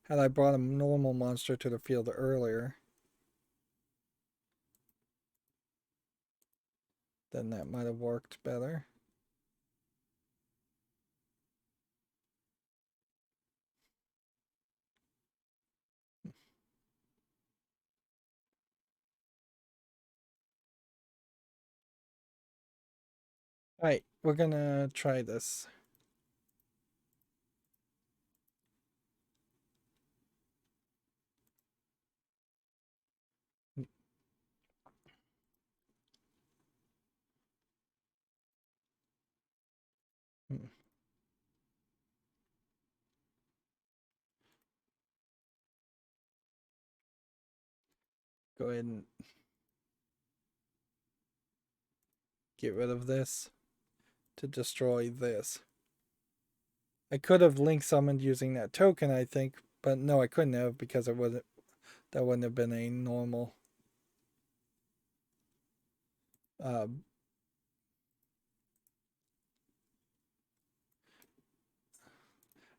had I brought a normal monster to the field earlier, then that might have worked better. Alright, we're gonna try this. Go ahead and get rid of this to destroy this. I could have link summoned using that token, I think, but no, I couldn't have because it wasn't. That wouldn't have been a normal. Uh,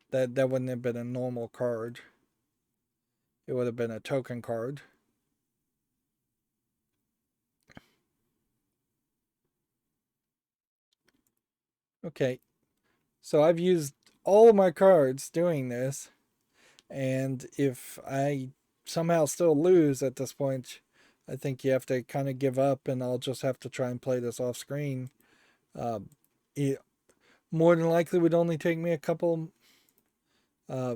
that wouldn't have been a normal card. It would have been a token card. Okay, so I've used all of my cards doing this, and if I somehow still lose at this point, I think you have to kind of give up, and I'll just have to try and play this off screen. It more than likely would only take me a uh,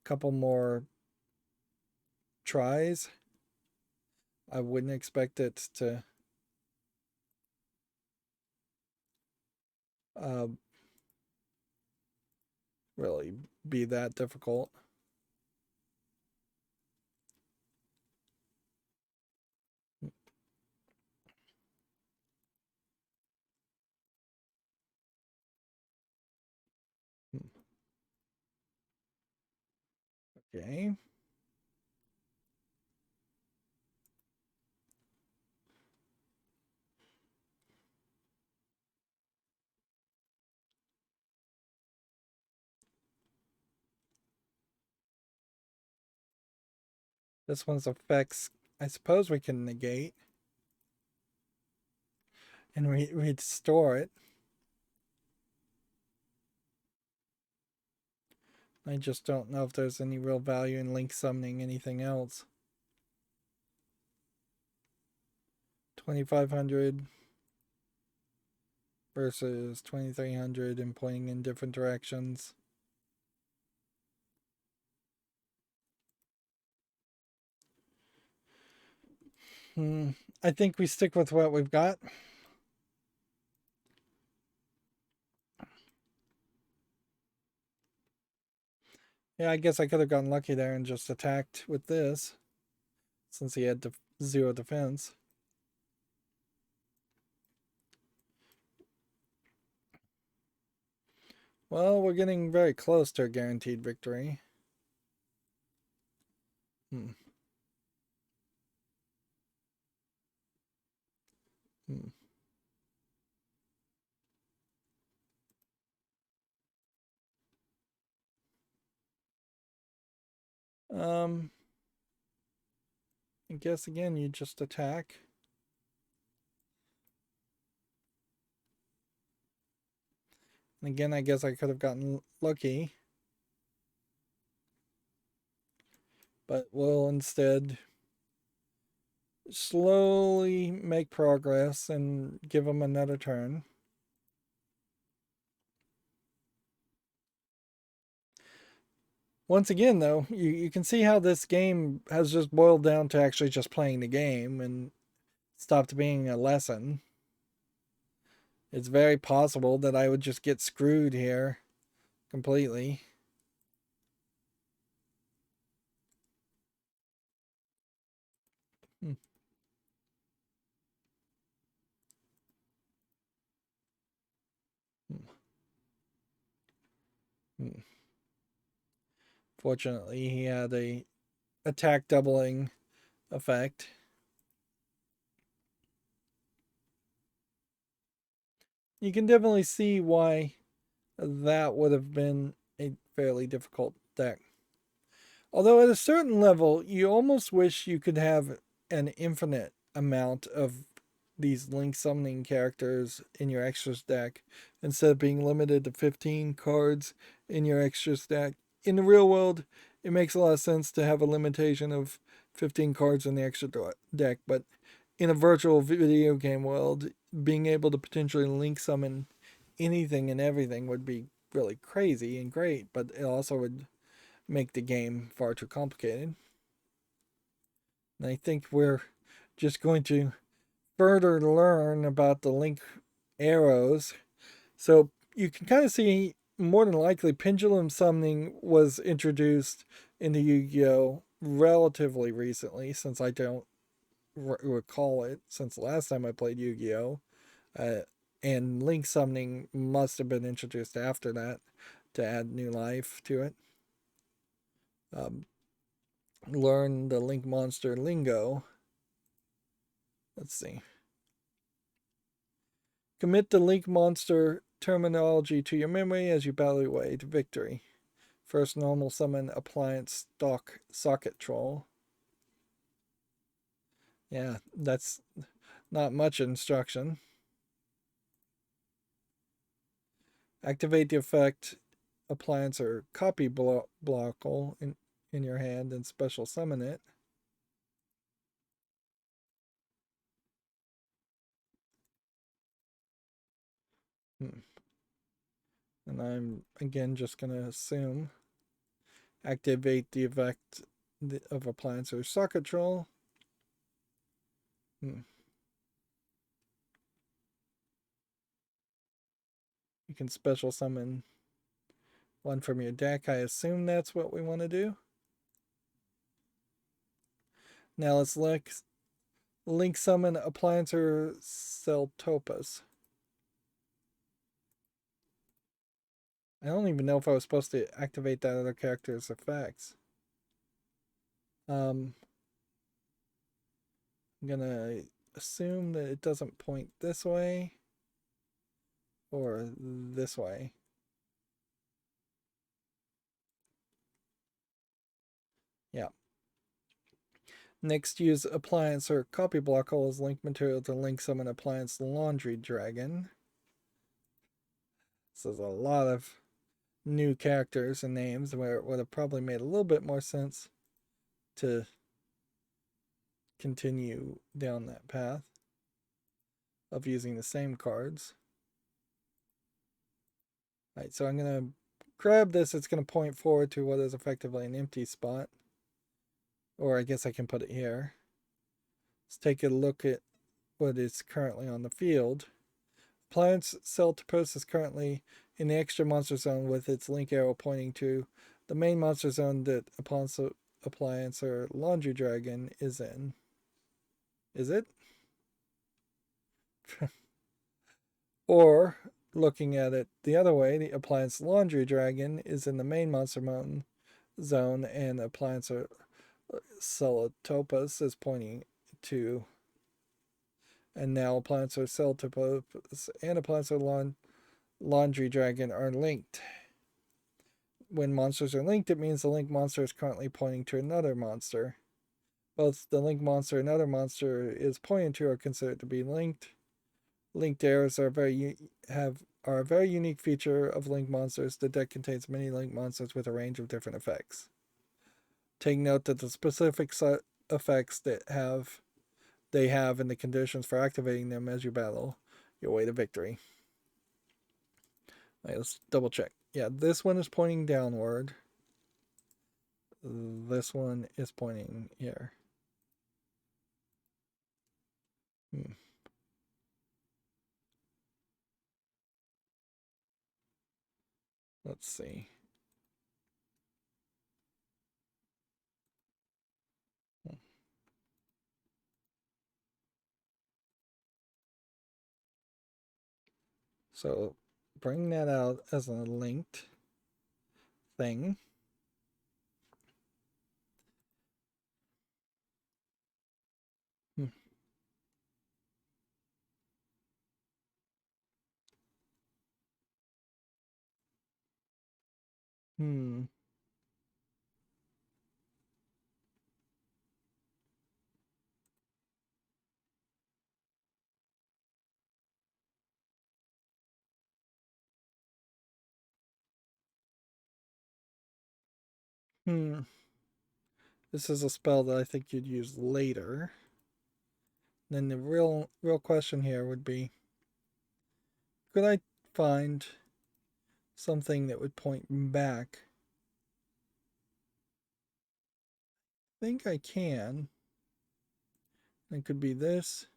couple more tries. I wouldn't expect it to uh, really be that difficult. Okay. This one's effects, I suppose we can negate and restore it. I just don't know if there's any real value in link summoning anything else. 2,500 versus 2,300 and pointing in different directions. I think we stick with what we've got. Yeah, I guess I could have gotten lucky there and just attacked with this, since he had zero defense. Well, we're getting very close to a guaranteed victory. Hmm. Hmm. I guess again you just attack. And again, I guess I could have gotten lucky. But we'll instead slowly make progress and give him another turn. Once again, though, you can see how this game has just boiled down to actually just playing the game and stopped being a lesson. It's very possible that I would just get screwed here completely. Hmm. Hmm. Fortunately, he had a attack doubling effect. You can definitely see why that would have been a fairly difficult deck. Although at a certain level, you almost wish you could have an infinite amount of these link summoning characters in your extras deck instead of being limited to 15 cards in your extras deck. In the real world, it makes a lot of sense to have a limitation of 15 cards in the extra deck, but in a virtual video game world, being able to potentially link summon anything and everything would be really crazy and great, but it also would make the game far too complicated. And I think we're just going to further learn about the link arrows. So you can kind of see more than likely pendulum summoning was introduced in the Yu-Gi-Oh! relatively recently, since I don't recall it since the last time I played Yu-Gi-Oh. Uh, and link summoning must have been introduced after that to add new life to it. Um, learn the link monster lingo. Let's see. Commit the link monster terminology to your memory as you battle your way to victory. First, normal summon appliance stock socket troll. Yeah, that's not much instruction. Activate the effect appliance or copy blockle in your hand and special summon it. Hmm. And I'm again just going to assume activate the effect of appliance or socket troll. Hmm. You can special summon one from your deck. I assume that's what we want to do. Now let's link summon appliance or Celtopus. I don't even know if I was supposed to activate that other character's effects. I'm gonna assume that it doesn't point this way or this way. Yeah. Next, use appliance or copy block hole as link material to link summon appliance laundry dragon. So there's a lot of new characters and names where it would have probably made a little bit more sense to continue down that path of using the same cards. Alright, so I'm going to grab this. It's going to point forward to what is effectively an empty spot. Or I guess I can put it here. Let's take a look at what is currently on the field. Appliance Celtopus is currently in the extra monster zone with its link arrow pointing to the main monster zone that Appliance or Laundry Dragon is in. Is it? Or, looking at it the other way, the Appliance Laundry Dragon is in the main monster mountain zone, and Appliance or Celtopus is pointing to. And now Appliance or Celtopus and Appliance or Laundry Dragon are linked. When monsters are linked, it means the link monster is currently pointing to another monster. Both the link monster and other monster is pointing to are considered to be linked. Linked arrows are a very unique feature of link monsters. The deck contains many link monsters with a range of different effects. Take note that the specific effects they have and the conditions for activating them as you battle your way to victory. All right, let's double check. Yeah, this one is pointing downward. This one is pointing here. Let's see. So bring that out as a linked thing. Hmm. Hmm. Hmm. This is a spell that I think you'd use later. Then the real question here would be, could I find something that would point back? I think I can. It could be this.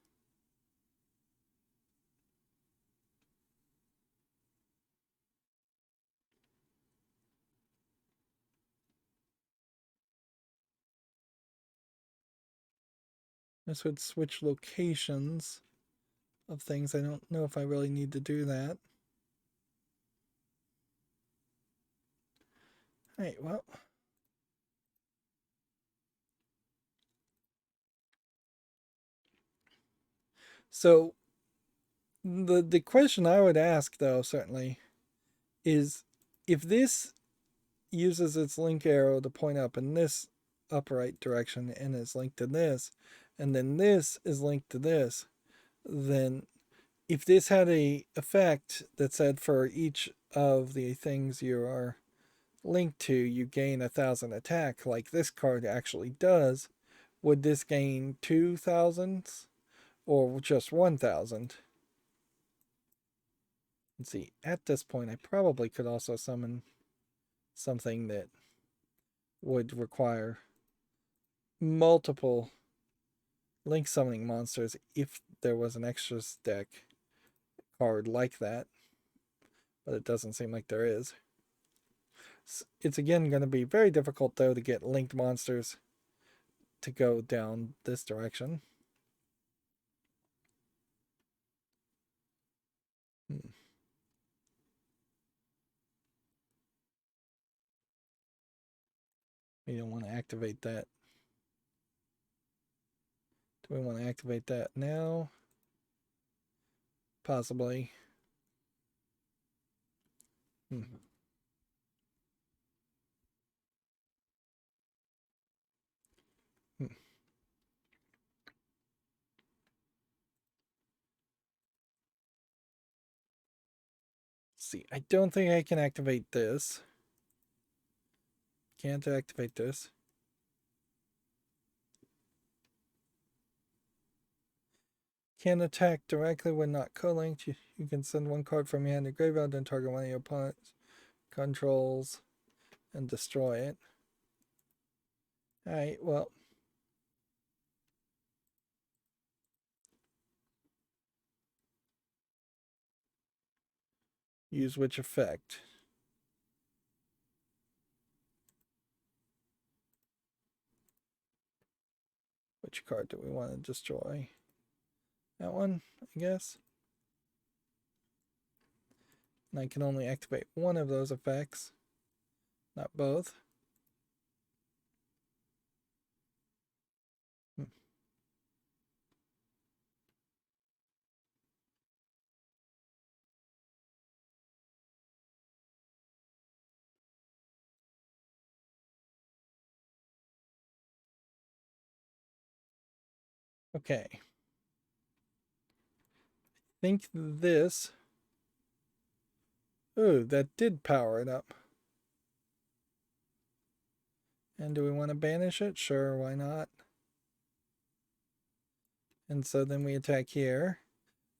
This would switch locations of things. I don't know if I really need to do that. Alright, well. So the question I would ask though, certainly, is if this uses its link arrow to point up in this upright direction and is linked to this, and then this is linked to this, then if this had a effect that said for each of the things you are linked to, you gain 1,000 attack, like this card actually does, would this gain 2,000 or just 1,000? Let's see, at this point, I probably could also summon something that would require multiple link summoning monsters if there was an extra deck card like that, but it doesn't seem like there is. It's again going to be very difficult though to get linked monsters to go down this direction. We don't want to activate that. Do we want to activate that now? Possibly. Hmm. Hmm. See, I don't think I can activate this. Can't activate this. Can attack directly when not co-linked. You can send one card from your hand to graveyard and target one of your opponent's controls and destroy it. Alright, well. Use which effect? Which card do we want to destroy? That one, I guess. And I can only activate one of those effects, not both. Hmm. Okay. I think this. Ooh, that did power it up. And do we want to banish it? Sure, why not? And so then we attack here.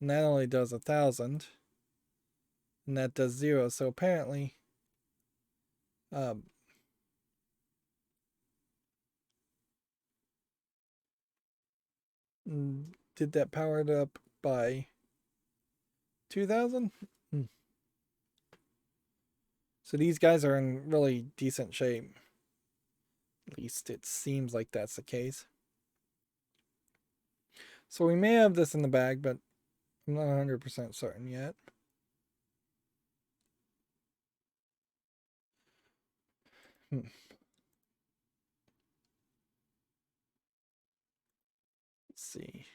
And that only does 1,000. And that does 0. So apparently, um, did that power it up by 2,000? So these guys are in really decent shape. At least it seems like that's the case. So we may have this in the bag, but I'm not 100% certain yet. Let's see.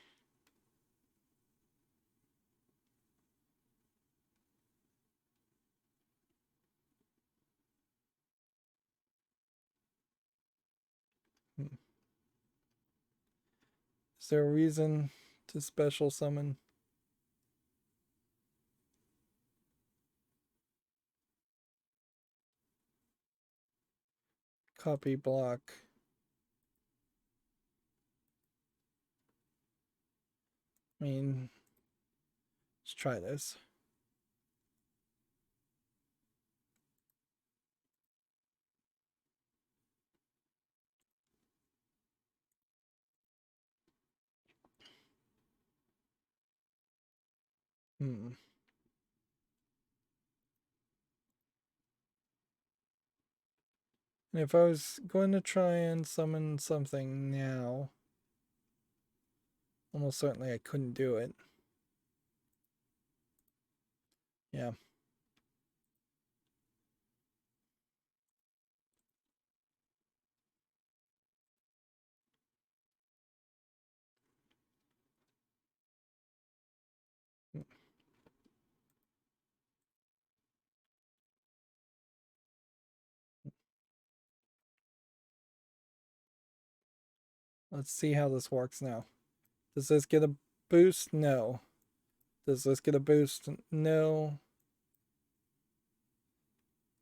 Is there a reason to special summon? Copy block. I mean, let's try this. And if I was going to try and summon something now, Almost certainly I couldn't do it. Yeah. Let's see how this works now. Does this get a boost? No. Does this get a boost? No.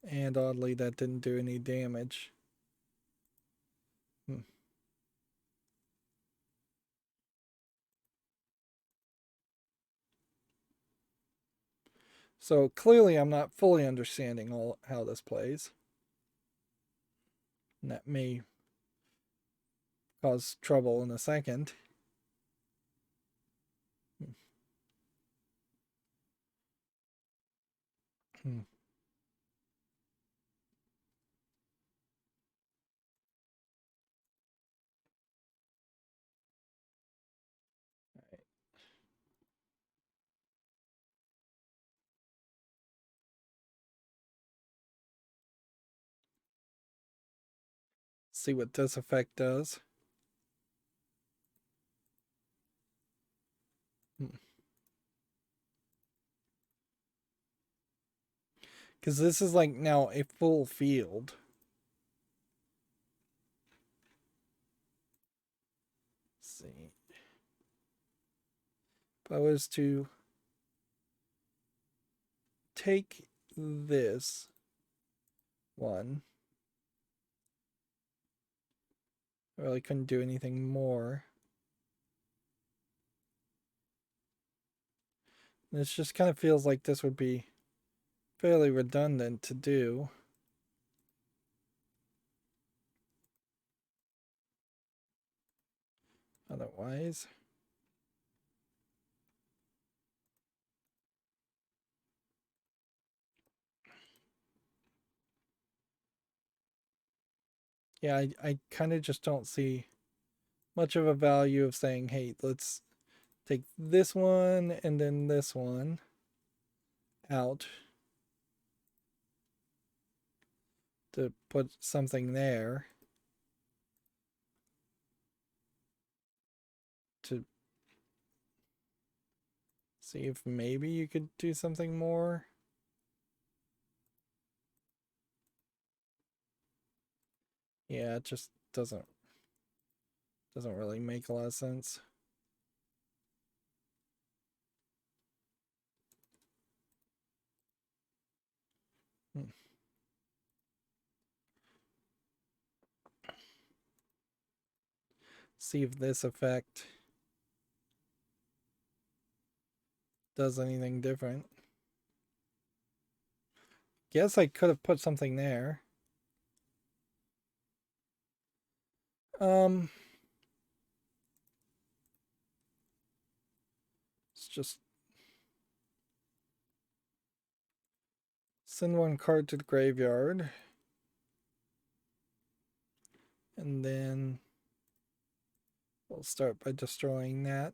And oddly, that didn't do any damage. Hmm. So clearly I'm not fully understanding all how this plays. And that may cause trouble in a second. Hmm. See what this effect does. Because this is like now a full field. Let's see. If I was to take this one, I really couldn't do anything more. This just kind of feels like this would be fairly redundant to do. Otherwise. Yeah, I kind of just don't see much of a value of saying, hey, let's take this one and then this one out to put something there to see if maybe you could do something more. Yeah, it just doesn't really make a lot of sense. Hmm. See if this effect does anything different. Guess I could have put something there. Let's just send one card to the graveyard. And then we'll start by destroying that.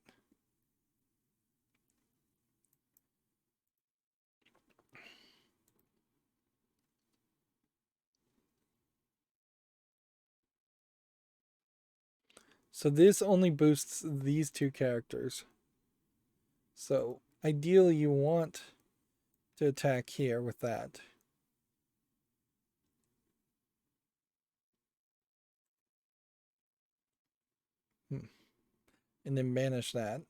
So this only boosts these two characters. So ideally you want to attack here with that. And then banish that.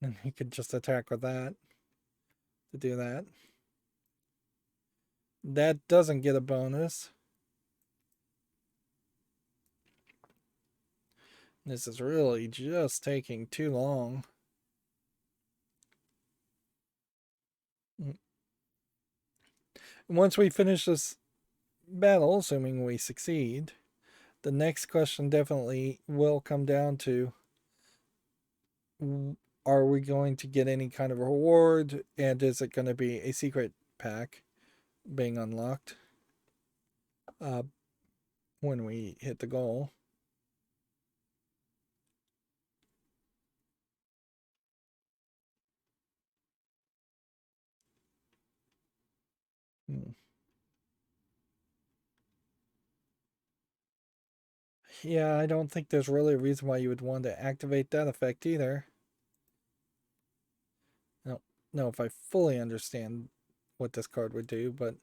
And you could just attack with that to do that. That doesn't get a bonus. This is really just taking too long. Once we finish this battle, assuming we succeed, the next question definitely will come down to, are we going to get any kind of reward, and is it going to be a secret pack being unlocked when we hit the goal? Hmm. Yeah, I don't think there's really a reason why you would want to activate that effect either. I don't know if I fully understand what this card would do, but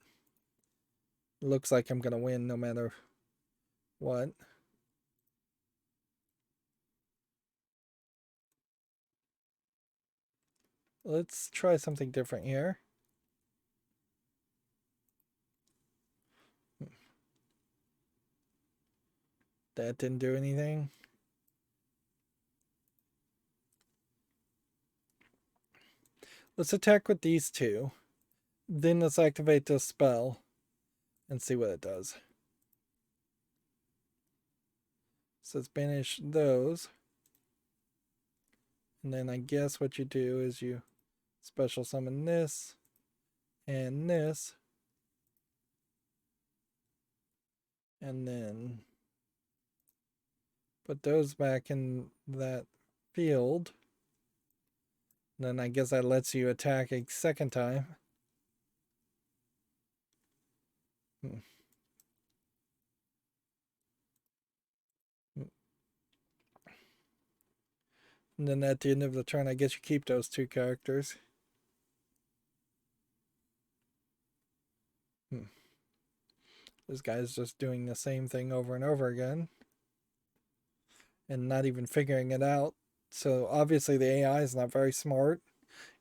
it looks like I'm going to win no matter what. Let's try something different here. That didn't do anything. Let's attack with these two. Then let's activate this spell and see what it does. So let's banish those. And then I guess what you do is you special summon this and this. And then put those back in that field. And then I guess that lets you attack a second time. Hmm. And then at the end of the turn, I guess you keep those two characters. Hmm. This guy's just doing the same thing over and over again and not even figuring it out. So obviously the AI is not very smart.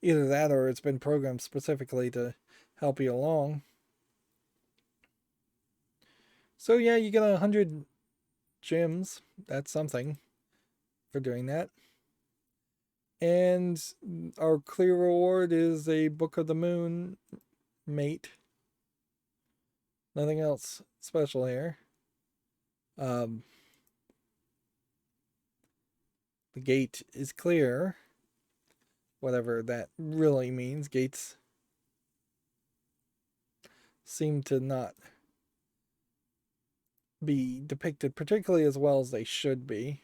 Either that or it's been programmed specifically to help you along. So yeah, you get 100 gems. That's something for doing that. And our clear reward is a Book of the Moon mate. Nothing else special here. Um, the gate is clear. Whatever that really means. Gates seem to not be depicted particularly as well as they should be.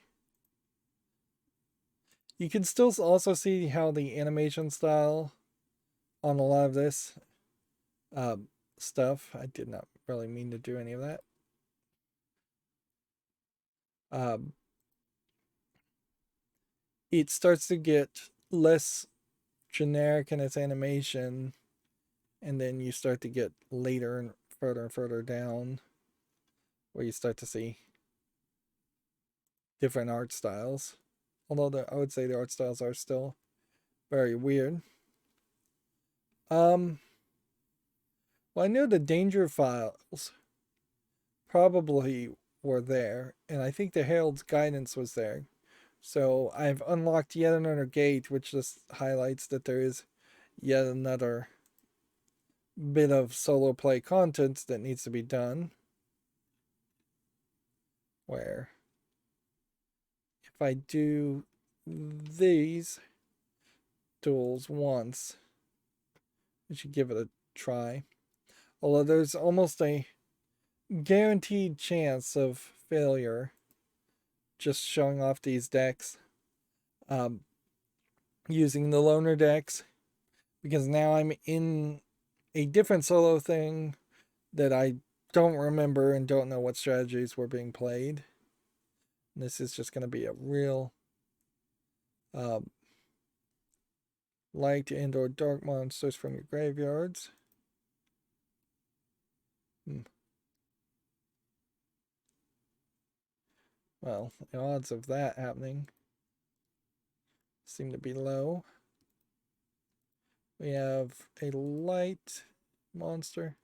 You can still also see how the animation style on a lot of this stuff. I did not really mean to do any of that. Um, it starts to get less generic in its animation, and then you start to get later and further down, where you start to see different art styles. Although I would say the art styles are still very weird. Well, I know the danger files probably were there, and I think the Herald's guidance was there. So I've unlocked yet another gate, which just highlights that there is yet another bit of solo play content that needs to be done. Where if I do these duels once, I should give it a try. Although there's almost a guaranteed chance of failure just showing off these decks. Um, Using the loner decks, because now I'm in a different solo thing that I don't remember and don't know what strategies were being played. And this is just going to be a real um, light and or dark monsters from your graveyards. Well, the odds of that happening seem to be low. We have a light monster.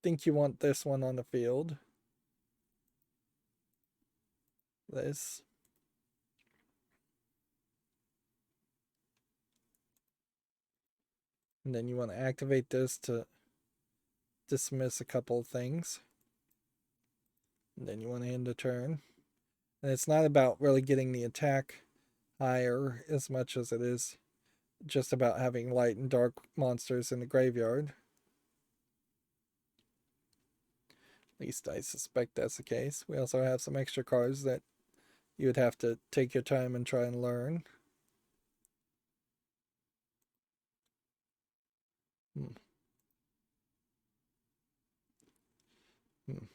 Think you want this one on the field. This. And then you want to activate this to dismiss a couple of things. And then you want to end a turn. And it's not about really getting the attack higher as much as it is just about having light and dark monsters in the graveyard. At least I suspect that's the case. We also have some extra cards that you would have to take your time and try and learn. Hmm. Hmm.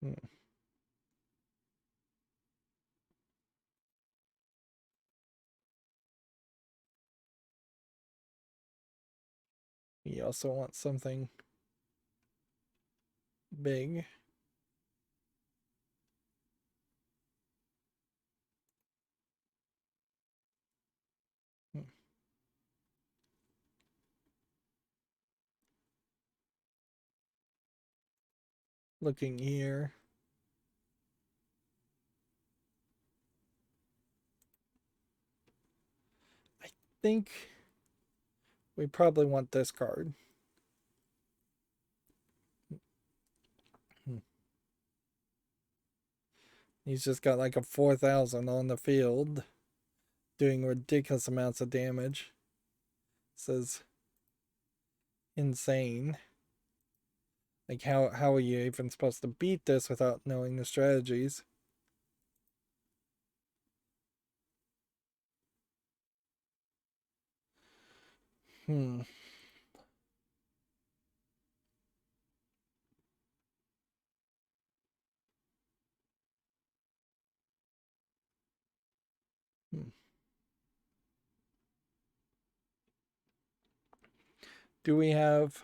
Hmm. You also want something big. Hmm. Looking here. I think we probably want this card. Hmm. He's just got like a 4,000 on the field, doing ridiculous amounts of damage. This is insane. Like how are you even supposed to beat this without knowing the strategies? Hmm. Hmm. Do we have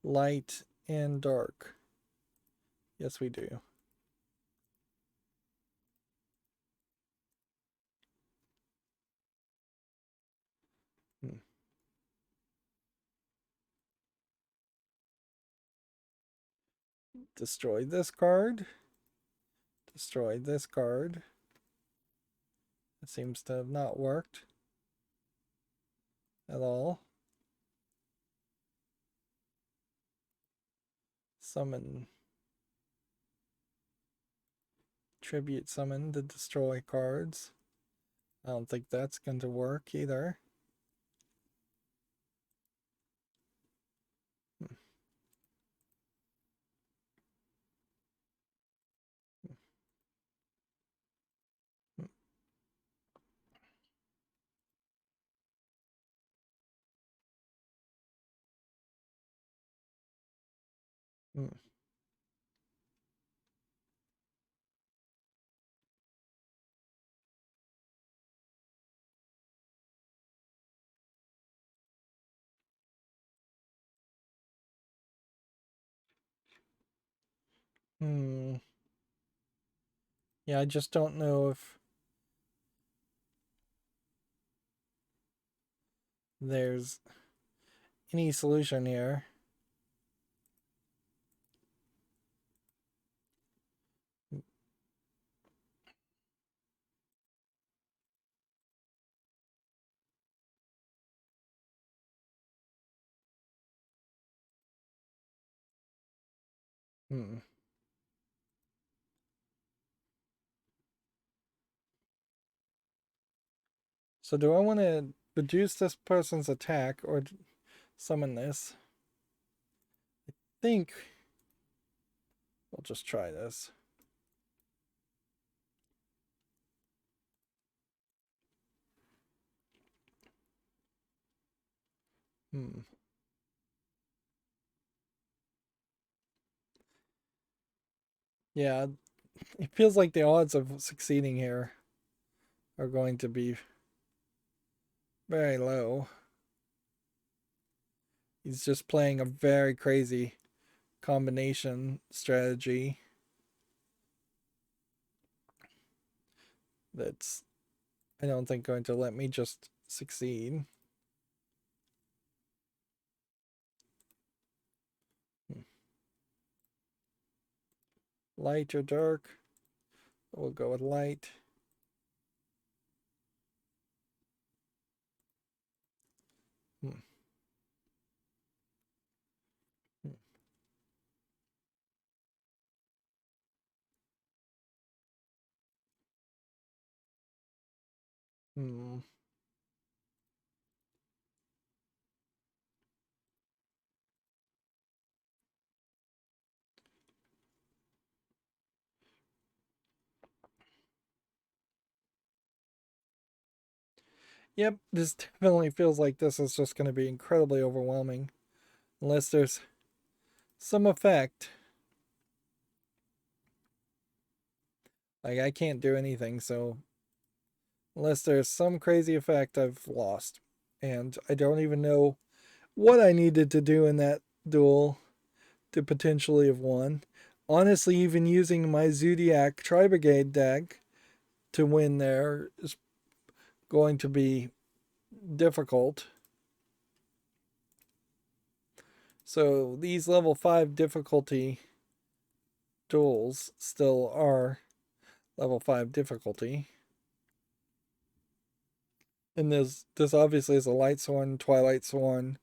light and dark? Yes, we do. Hmm. Destroy this card. Destroy this card. It seems to have not worked at all. Summon. Tribute summon to destroy cards. I don't think that's going to work either. Hmm. Hmm. Hmm. Hmm. Yeah, I just don't know if there's any solution here. Hmm. So do I want to reduce this person's attack or summon this? I think we'll just try this. Hmm. Yeah, it feels like the odds of succeeding here are going to be very low. He's just playing a very crazy combination strategy that's, I don't think, going to let me just succeed. Hmm. Light or dark? We'll go with light. Hmm. Hmm. Hmm. Yep, this definitely feels like this is just going to be incredibly overwhelming. Unless there's some effect. Like, I can't do anything, so unless there's some crazy effect, I've lost. And I don't even know what I needed to do in that duel to potentially have won. Honestly, even using my Zodiac Tri-Brigade deck to win there is going to be difficult. So these level 5 difficulty duels still are level 5 difficulty. And this obviously is a Light Sworn, Twilight Sworn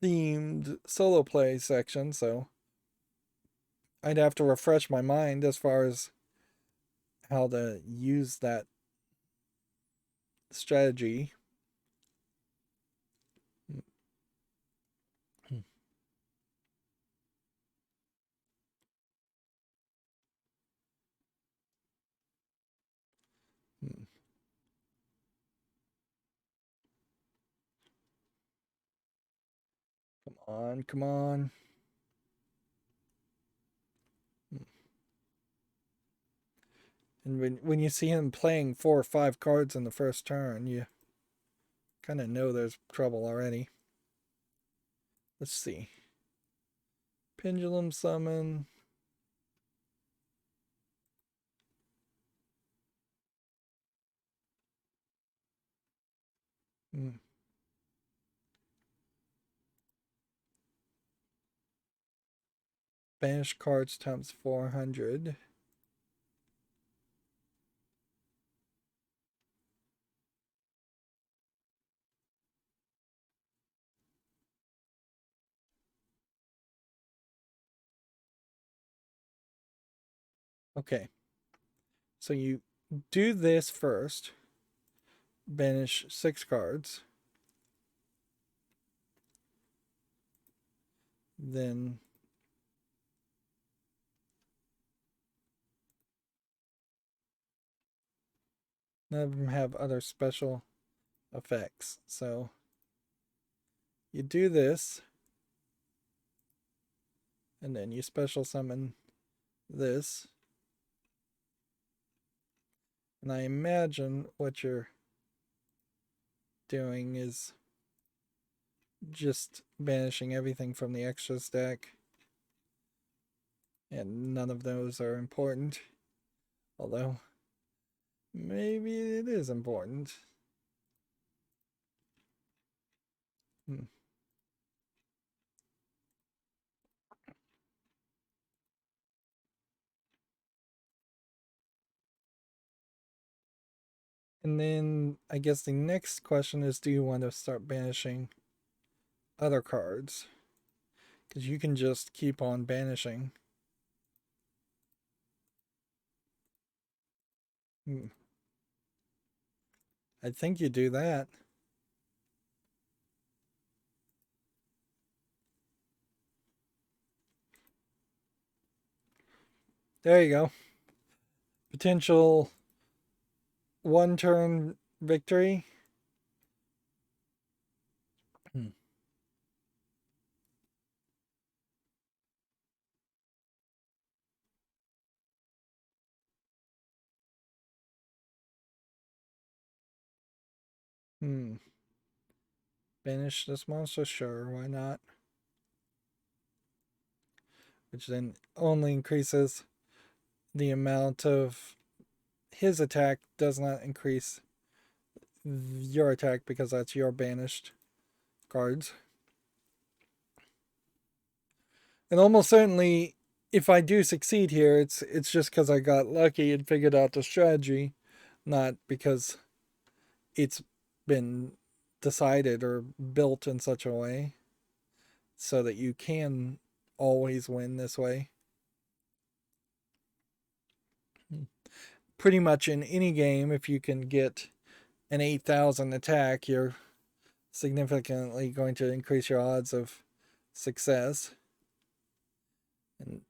themed solo play section, so I'd have to refresh my mind as far as how to use that strategy. Come on, come on. And when you see him playing 4 or 5 cards in the first turn, you kind of know there's trouble already. Let's see. Pendulum Summon. Hmm. Banish cards times 400. Okay. So you do this first. Banish 6 cards. Then none of them have other special effects. So you do this. And then you special summon this. And I imagine what you're doing is just banishing everything from the extras deck. And none of those are important. Although, maybe it is important. Hmm. And then I guess the next question is, do you want to start banishing other cards? Because you can just keep on banishing. Hmm. I think you do that. There you go. Potential 1 turn victory. Hmm. Hmm. Banish this monster? Sure, why not? Which then only increases the amount of his attack, does not increase your attack because that's your banished cards. And almost certainly, if I do succeed here, it's just because I got lucky and figured out the strategy, not because it's been decided or built in such a way so that you can always win this way. Pretty much in any game, if you can get an 8,000 attack, you're significantly going to increase your odds of success. And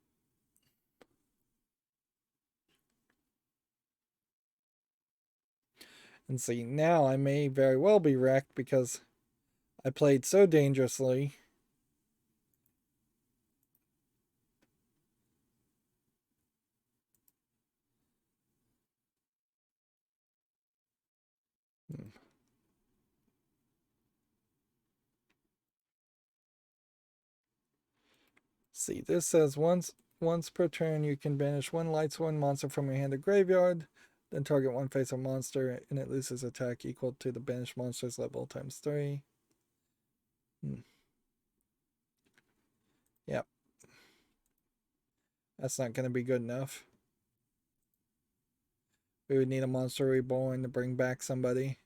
And see, now I may very well be wrecked because I played so dangerously. Hmm. See, this says once per turn you can banish one Lightsworn monster from your hand to graveyard, then target one face-up monster and it loses attack equal to the banished monster's level times 3. Hmm. Yep, that's not going to be good enough. We would need a monster reborn to bring back somebody.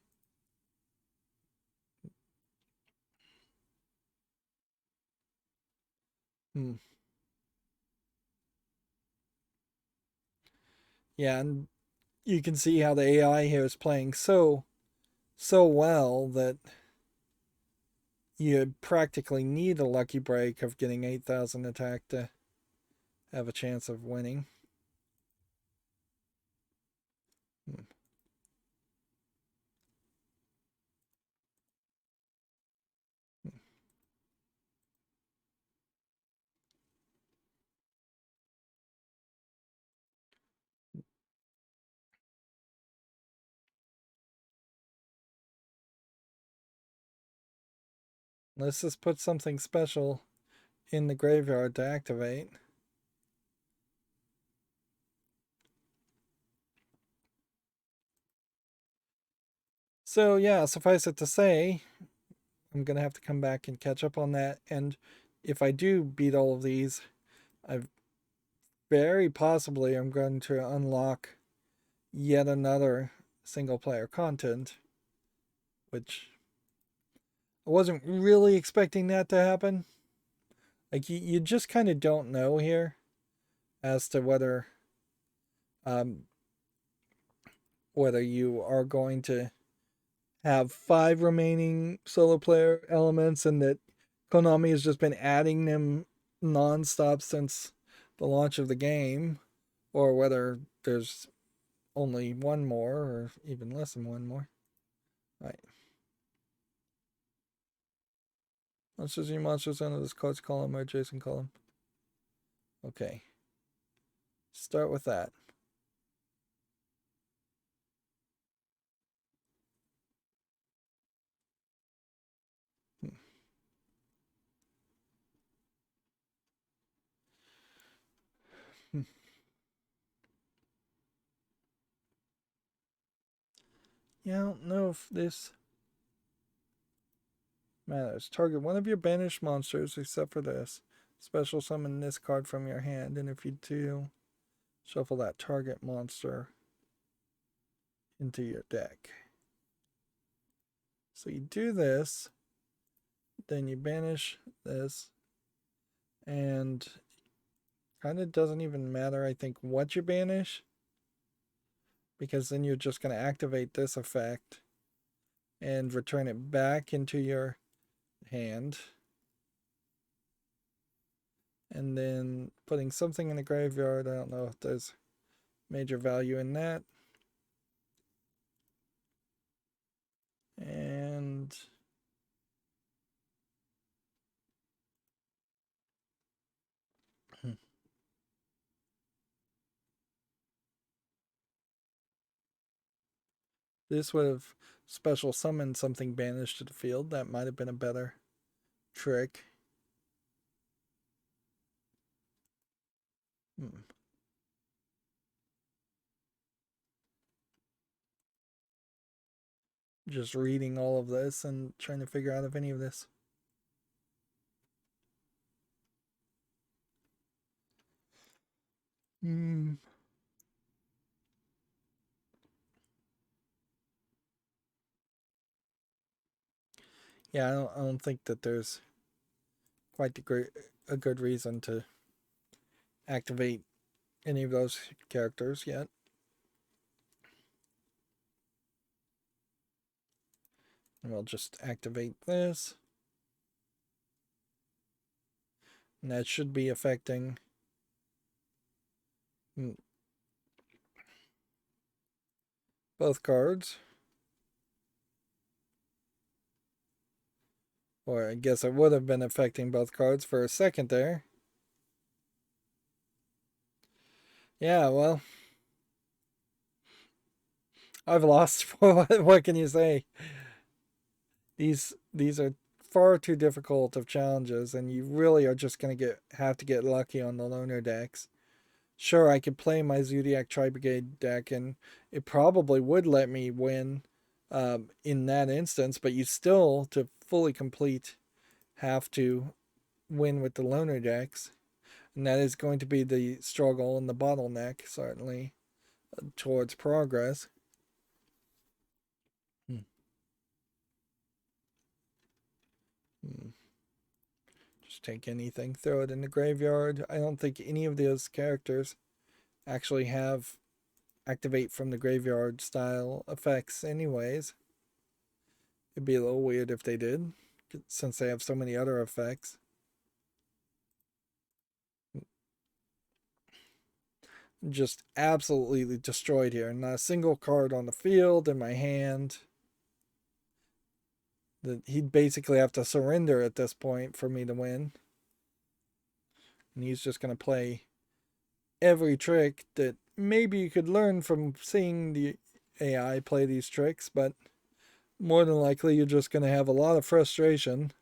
Hmm. Yeah, and you can see how the AI here is playing so well that you practically need a lucky break of getting 8,000 attack to have a chance of winning. Hmm. Let's just put something special in the graveyard to activate. So yeah, suffice it to say, I'm gonna have to come back and catch up on that. And if I do beat all of these, I very possibly am going to unlock yet another single player content, which I wasn't really expecting that to happen. Like you just kind of don't know here as to um, whether you are going to have 5 remaining solo player elements and that Konami has just been adding them nonstop since the launch of the game, or whether there's only one more or even less than one more. All right. Let's just use monsters under this cards column or adjacent column. Okay. Start with that. Yeah, I don't know if this matters. Target one of your banished monsters except for this. Special summon this card from your hand, and if you do, shuffle that target monster into your deck. So you do this, then you banish this, and kind of doesn't even matter, I think, what you banish, because then you're just going to activate this effect and return it back into your hand. And then putting something in the graveyard, I don't know if there's major value in that. And this would have special summoned something banished to the field. That might have been a better trick. Hmm. Just reading all of this and trying to figure out if any of this. Hmm. Yeah, I don't think that there's quite a good reason to activate any of those characters yet. And we'll just activate this. And that should be affecting both cards. Or I guess it would have been affecting both cards for a second there. Yeah, well, I've lost. What can you say? These are far too difficult of challenges, and you really are just gonna have to get lucky on the loner decks. Sure, I could play my Zodiac Tri-Brigade deck, and it probably would let me win in that instance, but you still, to fully complete, have to win with the loner decks. And that is going to be the struggle and the bottleneck, certainly, towards progress. Hmm. Hmm. Just take anything, throw it in the graveyard. I don't think any of those characters actually have activate from the graveyard style effects, anyways. It'd be a little weird if they did, since they have so many other effects. Just absolutely destroyed here. Not a single card on the field in my hand. He'd basically have to surrender at this point for me to win. And he's just going to play every trick that maybe you could learn from seeing the AI play these tricks, but more than likely you're just going to have a lot of frustration.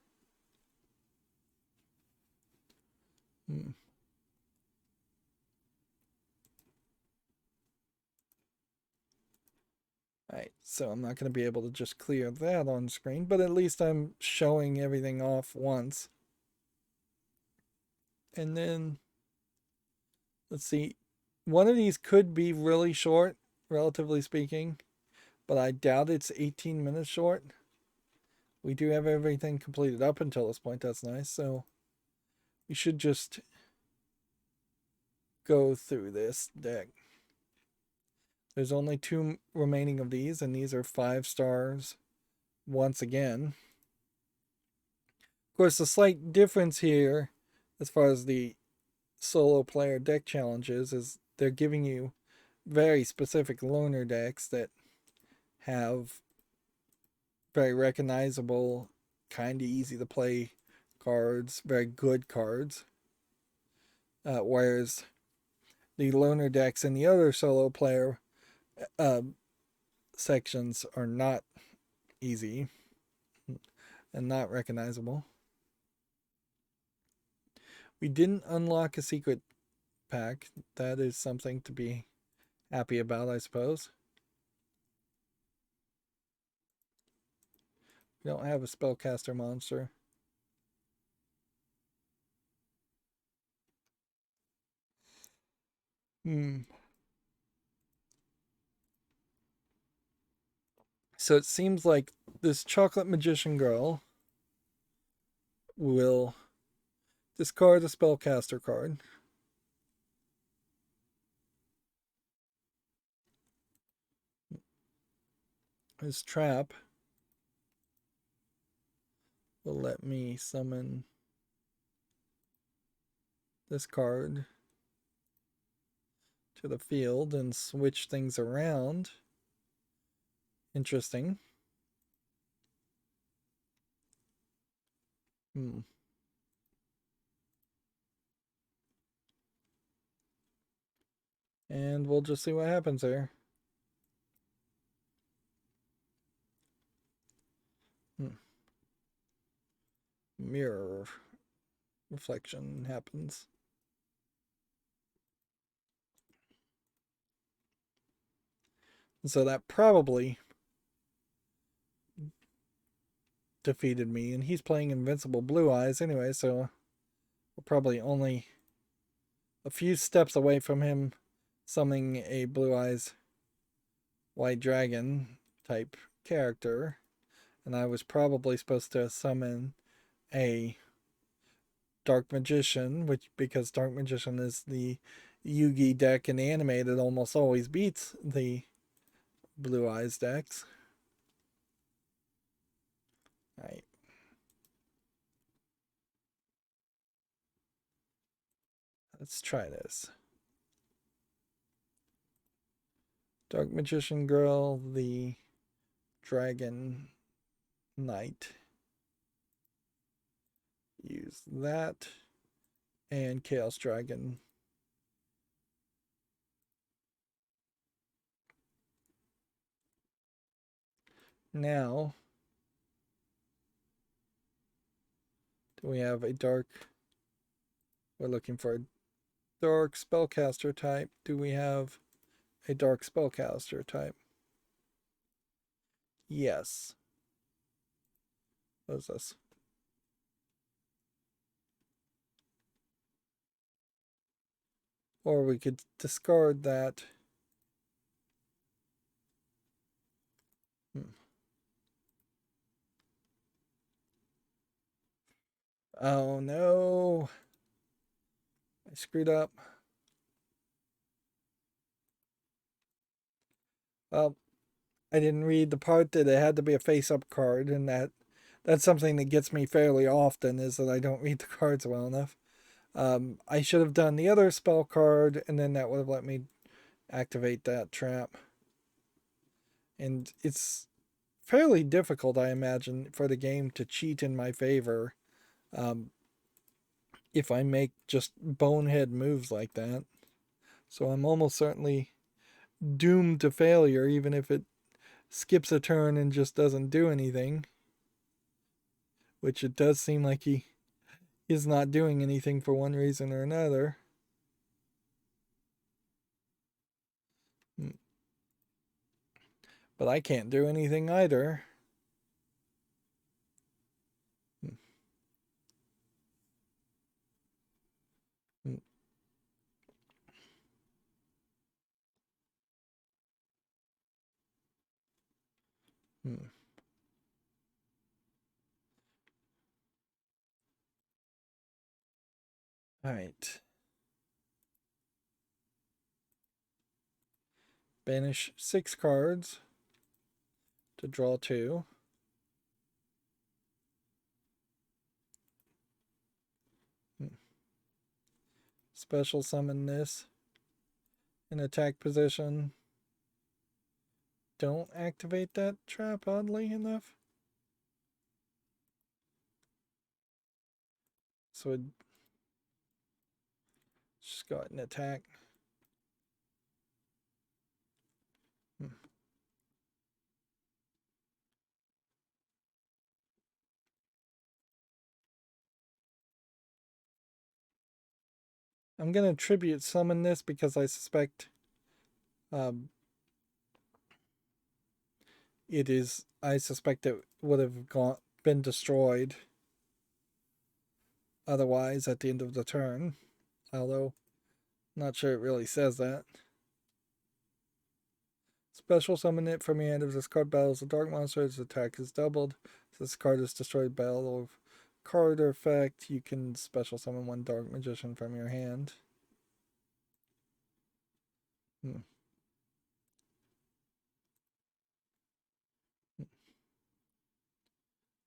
Hmm. Alright, so I'm not going to be able to just clear that on screen, but at least I'm showing everything off once. And then, let's see, one of these could be really short, relatively speaking, but I doubt it's 18 minutes short. We do have everything completed up until this point, that's nice, so we should just go through this deck. There's only 2 remaining of these, and these are 5 stars once again. Of course, the slight difference here, as far as the solo player deck challenges, is they're giving you very specific loner decks that have very recognizable, kind of easy to play cards, very good cards. Whereas the loner decks in the other solo player uh, sections are not easy and not recognizable. We didn't unlock a secret pack. That is something to be happy about, I suppose. We don't have a spellcaster monster. Hmm. So it seems like this chocolate magician girl will discard a spellcaster card. His trap will let me summon this card to the field and switch things around. Interesting. Hmm. And we'll just see what happens there. Hmm. Mirror reflection happens. So that probably defeated me, and he's playing Invincible Blue Eyes anyway, so we're probably only a few steps away from him summoning a Blue Eyes White Dragon type character, and I was probably supposed to summon a Dark Magician, which because Dark Magician is the Yugi deck in anime that almost always beats the Blue Eyes decks. Alright. Let's try this. Dark Magician Girl, the Dragon Knight. use that and Chaos Dragon. Now, do we have a dark? We're looking for a dark spellcaster type. Do we have a dark spellcaster type? Yes. What is this? Or we could discard that. Oh no. I screwed up. Well, I didn't read the part that it had to be a face-up card, and that's something that gets me fairly often, is that I don't read the cards well enough. I should have done the other spell card, and then that would have let me activate that trap. And it's fairly difficult, I imagine, for the game to cheat in my favor um, if I make just bonehead moves like that. So I'm almost certainly doomed to failure, even if it skips a turn and just doesn't do anything. Which it does seem like he is not doing anything for one reason or another. But I can't do anything either. Alright. Banish 6 cards to draw 2. Special summon this in attack position. Don't activate that trap, oddly enough. So it just got an attack. I'm going to tribute summon this because I suspect it would have been destroyed otherwise at the end of the turn. Although, not sure it really says that. Special summon it from your hand. If this card battles a dark monster, its attack is doubled. If this card is destroyed by battle of card or effect, you can special summon one dark magician from your hand. Let's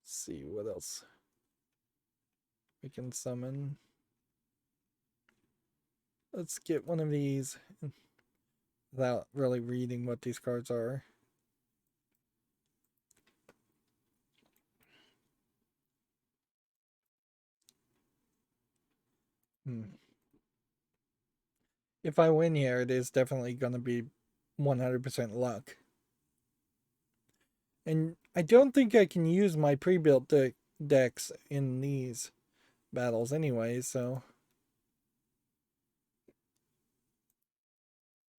see what else we can summon. Let's get one of these without really reading what these cards are. If I win here, it is definitely going to be 100% luck. And I don't think I can use my pre-built decks in these battles anyway, so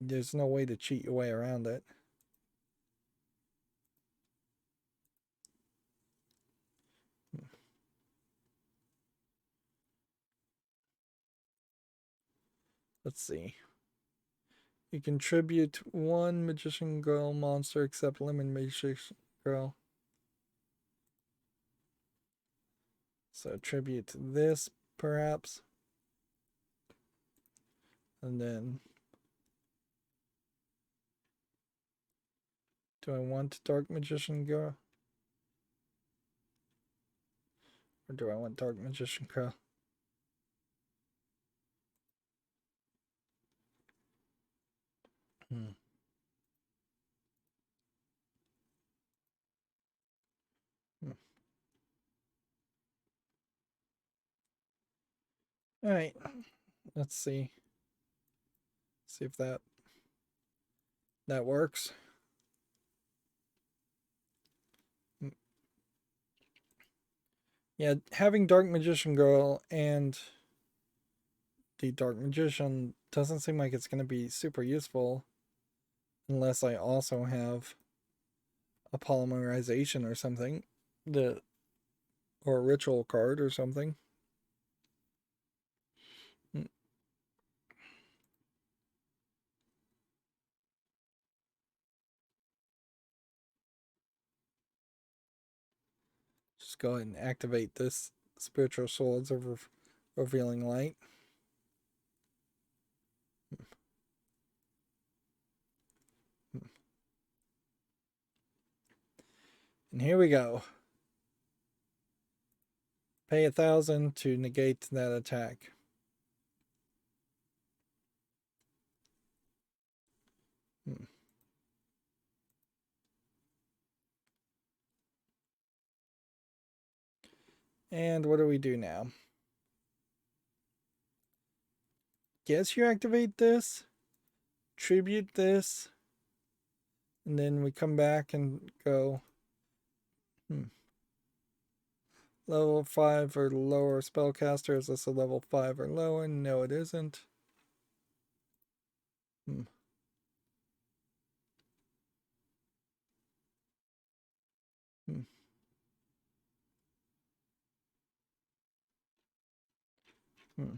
there's no way to cheat your way around it. Let's see. You contribute one Magician Girl monster except Lemon Magician Girl. So tribute this, perhaps. And then... do I want Dark Magician Girl? Or do I want Dark Magician Girl? All right, let's see. See if that works. Yeah, having Dark Magician Girl and the Dark Magician doesn't seem like it's going to be super useful unless I also have a polymerization or something, the or a ritual card or something. Just go ahead and activate this Spiritual Swords of Revealing Light. And here we go. Pay 1,000 to negate that attack. And what do we do now? Guess you activate this, tribute this, and then we come back and go level 5 or lower spellcaster. Is this a level 5 or lower? No, it isn't. Hmm. Hmm. Hmm.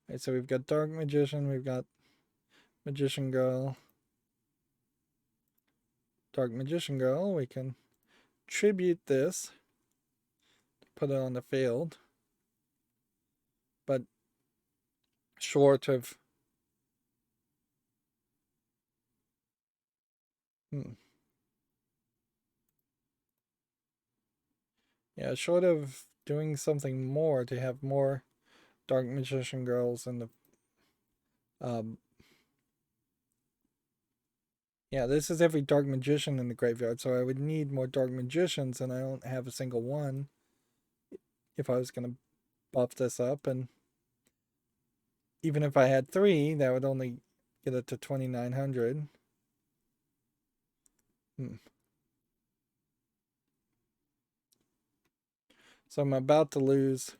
Alright, so we've got Dark Magician, we've got Magician Girl. Dark Magician Girl, we can tribute this, put it on the field, but short of yeah, short of doing something more to have more Dark Magician Girls in the um yeah, this is every Dark Magician in the graveyard, so I would need more Dark Magicians, and I don't have a single one if I was gonna buff this up, and even if I had 3, that would only get it to 2,900. So I'm about to lose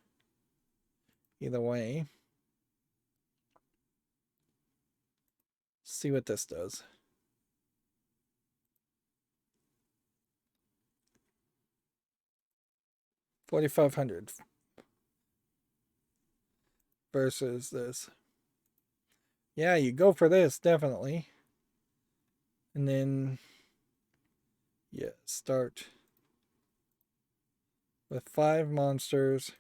either way. See what this does. 4,500 versus this. Yeah, you go for this, definitely. And then, yeah, start with 5 monsters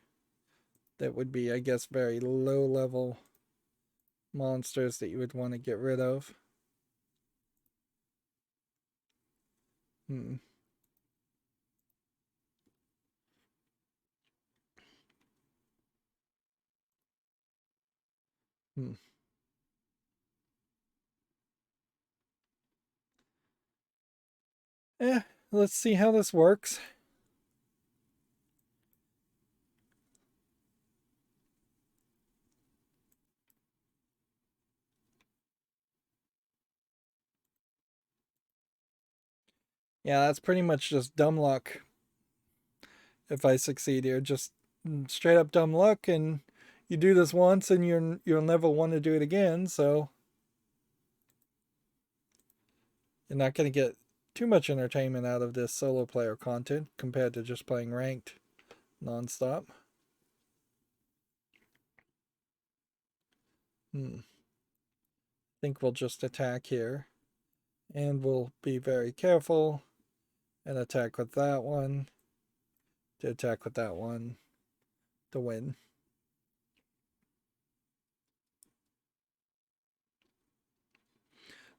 that would be, I guess, very low level monsters that you would want to get rid of. Hmm. Hmm. Let's see how this works. Yeah, that's pretty much just dumb luck. If I succeed here, just straight up dumb luck, and you do this once, and you'll never want to do it again. So you're not going to get too much entertainment out of this solo player content compared to just playing ranked nonstop. I think we'll just attack here, and we'll be very careful and attack with that one to attack with that one to win.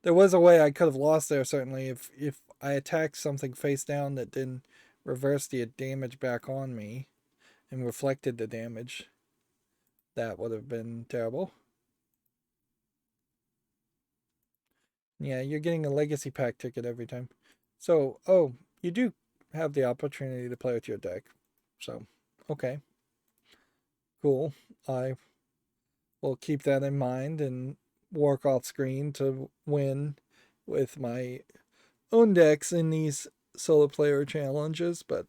There was a way I could have lost there, certainly, if I attacked something face down that didn't reverse the damage back on me and reflected the damage. That would have been terrible. Yeah, you're getting a legacy pack ticket every time. So, oh, you do have the opportunity to play with your deck. So, Okay, cool. I will keep that in mind and work off screen to win with my own decks in these solo player challenges, but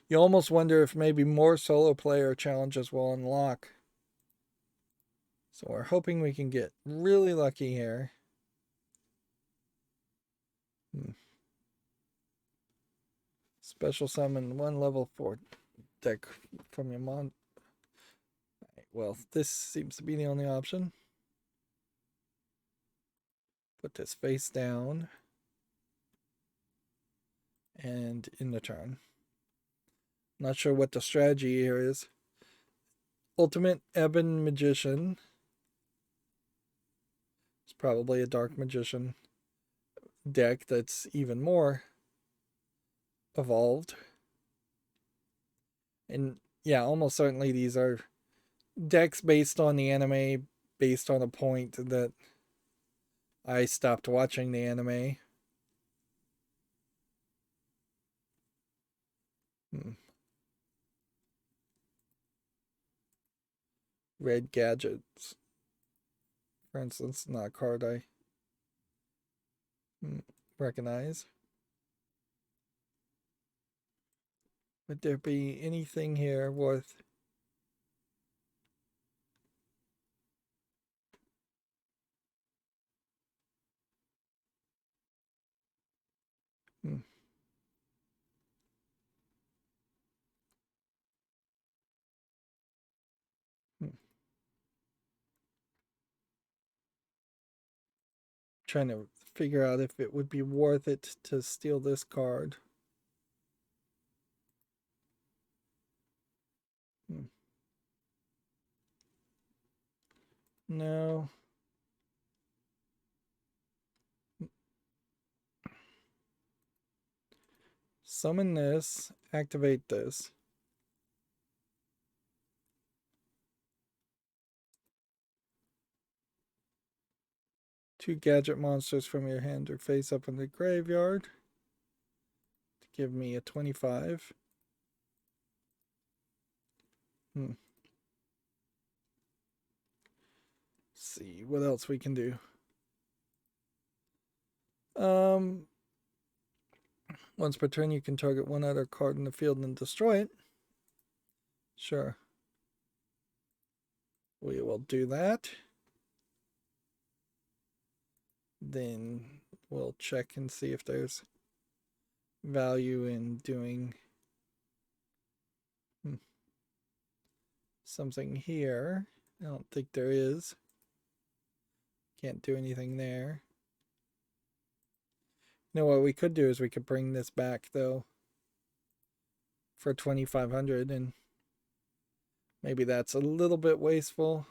you almost wonder if maybe more solo player challenges will unlock. So we're hoping we can get really lucky here. Special summon 1 level 4 deck from your mon. Well, this seems to be the only option. Put this face down. And in the turn. Not sure what the strategy here is. Ultimate Ebon Magician. It's probably a Dark Magician deck that's even more evolved. And yeah, almost certainly these are decks based on the anime, based on a point that I stopped watching the anime. Red Gadgets, for instance, not a card I recognize. Would there be anything here worth... Trying to figure out if it would be worth it to steal this card. No. Summon this, activate this. Two gadget monsters from your hand are face up in the graveyard to give me a 25. Let's see what else we can do. Once per turn, you can target one other card in the field and destroy it. Sure. We will do that. Then we'll check and see if there's value in doing something here. I don't think there is. Can't do anything there. You know what we could do is we could bring this back though for 2,500, and maybe that's a little bit wasteful,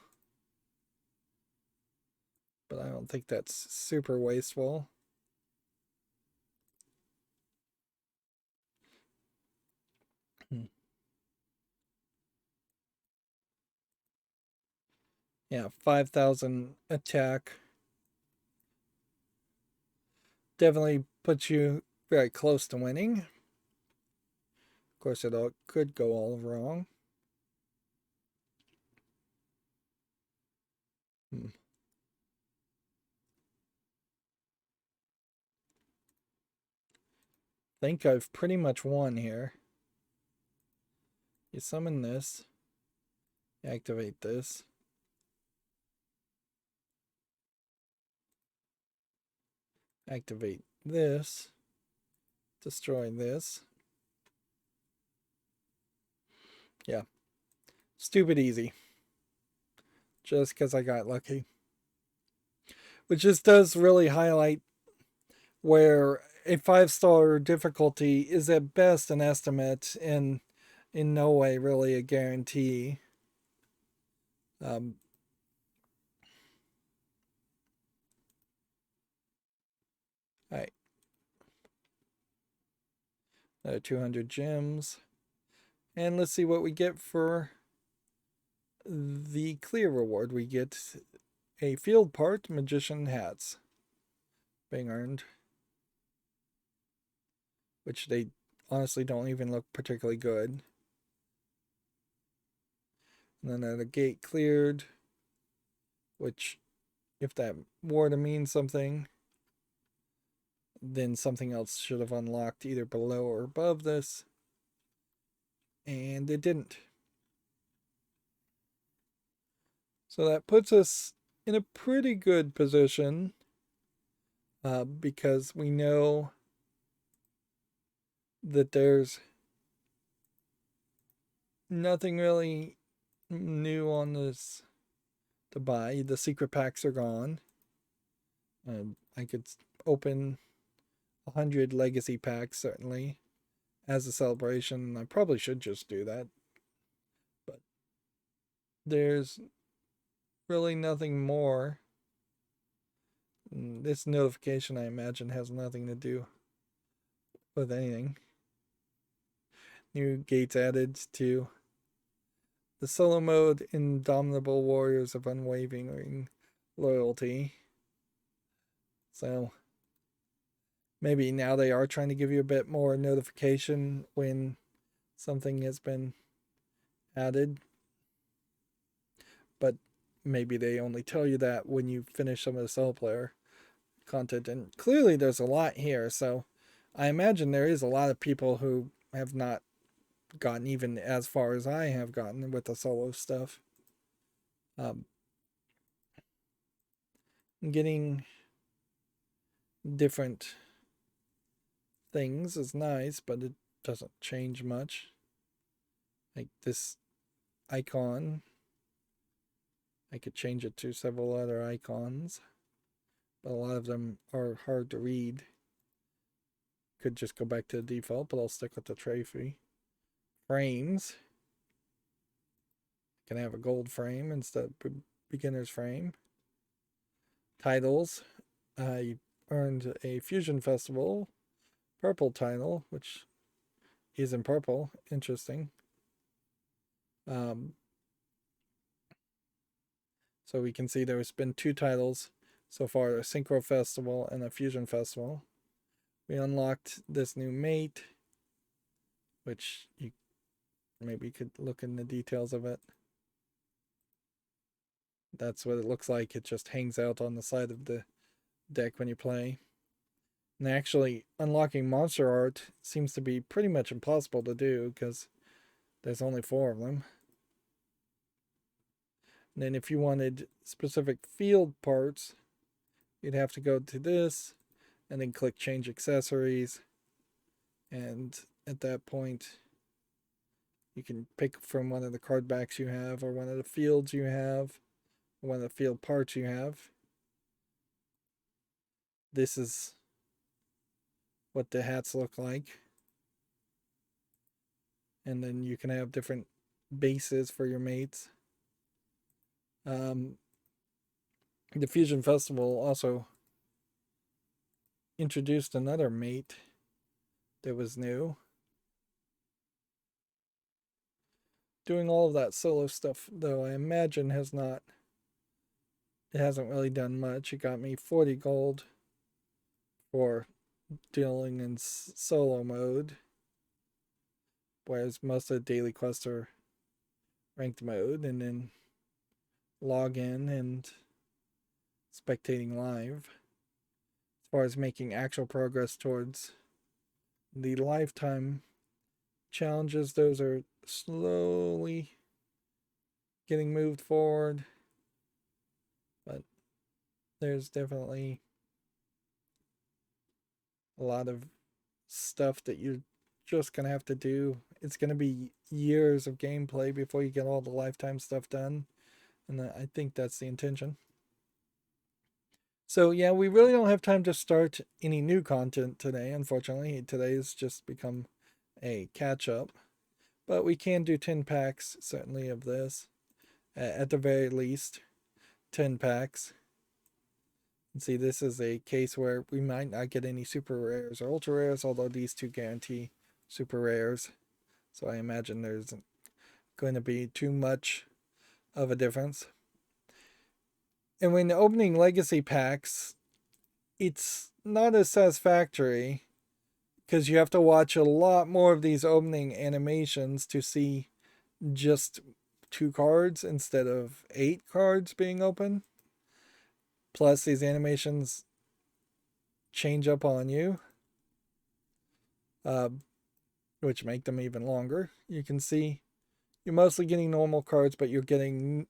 but I don't think that's super wasteful. Yeah, 5,000 attack definitely puts you very close to winning. Of course, it all could go all wrong. Think I've pretty much won here. You summon this, activate this. Activate this, destroy this. Yeah, stupid easy. Just because I got lucky. Which just does really highlight where a 5-star difficulty is at best an estimate and in no way really a guarantee. All right. Another 200 gems. And let's see what we get for the clear reward. We get a field part, magician hats, being earned. Which they honestly don't even look particularly good. And then the gate cleared, which, if that were to mean something, then something else should have unlocked either below or above this. And it didn't. So that puts us in a pretty good position because we know that there's nothing really new on this to buy. The secret packs are gone. I could open 100 legacy packs certainly as a celebration. I probably should just do that. But there's really nothing more. This notification, I imagine, has nothing to do with anything. New gates added to the solo mode, Indomitable Warriors of Unwavering Loyalty. So maybe now they are trying to give you a bit more notification when something has been added. But maybe they only tell you that when you finish some of the solo player content. And clearly there's a lot here. So I imagine there is a lot of people who have not gotten even as far as I have gotten with the solo stuff. Getting different things is nice, but it doesn't change much. Like this icon, I could change it to several other icons, but a lot of them are hard to read. Could just go back to the default, but I'll stick with the trophy. Frames. Can have a gold frame instead of beginner's frame. Titles. You earned a Fusion Festival purple title, which is in purple. Interesting. So we can see there's been 2 titles so far, a Synchro Festival and a Fusion Festival. We unlocked this new mate, which you maybe could look in the details of it. That's what it looks like. It just hangs out on the side of the deck when you play. And actually, unlocking monster art seems to be pretty much impossible to do because there's only 4 of them. And then if you wanted specific field parts, you'd have to go to this and then click change accessories. And at that point, you can pick from one of the card backs you have or one of the fields you have, or one of the field parts you have. This is what the hats look like. And then you can have different bases for your mates. The Fusion Festival also introduced another mate that was new. Doing all of that solo stuff, though, I imagine it hasn't really done much. It got me 40 gold for dealing in solo mode, whereas most of the daily quests are ranked mode, and then log in and spectating live. As far as making actual progress towards the lifetime challenges, those are slowly getting moved forward, but there's definitely a lot of stuff that you're just gonna have to do. It's gonna be years of gameplay before you get all the lifetime stuff done, and I think that's the intention. So yeah, we really don't have time to start any new content today, unfortunately. Today's just become a catch up, but we can do 10 packs certainly of this, at the very least 10 packs. And see, this is a case where we might not get any super rares or ultra rares, although these 2 guarantee super rares. So I imagine there's going to be too much of a difference. And when opening legacy packs, it's not as satisfactory because you have to watch a lot more of these opening animations to see just 2 cards instead of 8 cards being open. Plus, these animations change up on you, uh, which make them even longer. You can see you're mostly getting normal cards, but you're getting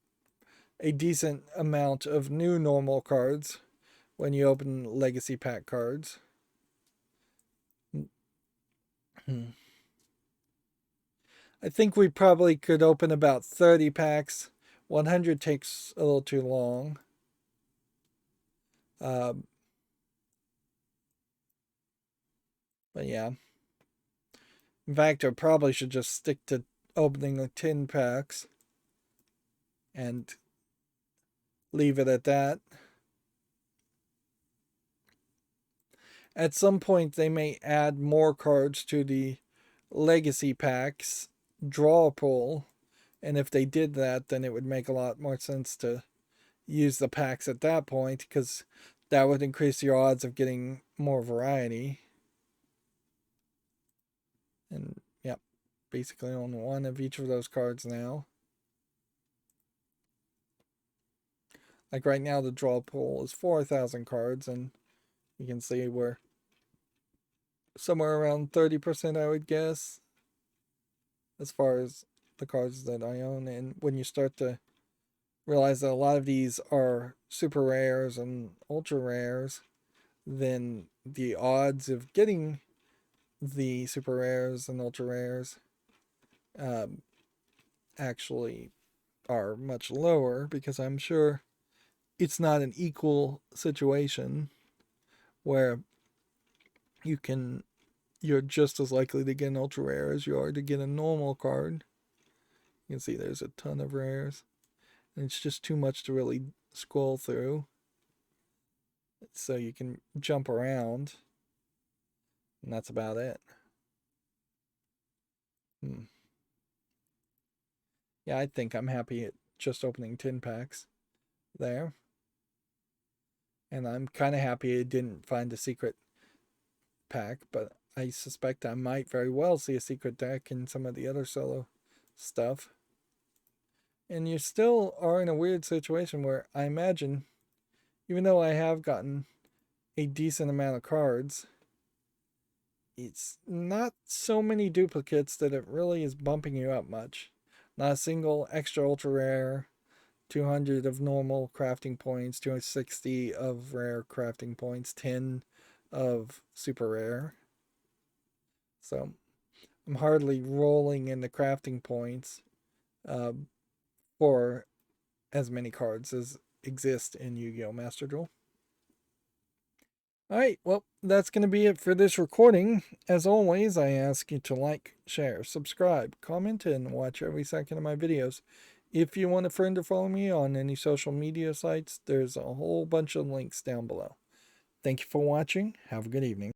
a decent amount of new normal cards when you open Legacy Pack cards. I think we probably could open about 30 packs. 100 takes a little too long. But yeah. In fact, I probably should just stick to opening the 10 packs and leave it at that. At some point, they may add more cards to the Legacy Packs draw pool. And if they did that, then it would make a lot more sense to use the packs at that point, because that would increase your odds of getting more variety. And yeah, basically on one of each of those cards now. Like right now, the draw pool is 4,000 cards, and you can see we're somewhere around 30%, I would guess, as far as the cards that I own. And when you start to realize that a lot of these are super rares and ultra rares, then the odds of getting the super rares and ultra rares actually are much lower, because I'm sure it's not an equal situation where you're just as likely to get an ultra rare as you are to get a normal card. You can see there's a ton of rares, and it's just too much to really scroll through. So you can jump around, and that's about it. Yeah, I think I'm happy at just opening 10 packs there. And I'm kind of happy I didn't find a secret pack, but I suspect I might very well see a secret deck in some of the other solo stuff. And you still are in a weird situation where I imagine, even though I have gotten a decent amount of cards, it's not so many duplicates that it really is bumping you up much. Not a single extra ultra rare, 200 of normal crafting points, 260 of rare crafting points, 10 of super rare. So I'm hardly rolling in the crafting points for as many cards as exist in Yu-Gi-Oh! Master Duel. Alright, well, that's going to be it for this recording. As always, I ask you to like, share, subscribe, comment, and watch every second of my videos. If you want a friend to follow me on any social media sites, there's a whole bunch of links down below. Thank you for watching. Have a good evening.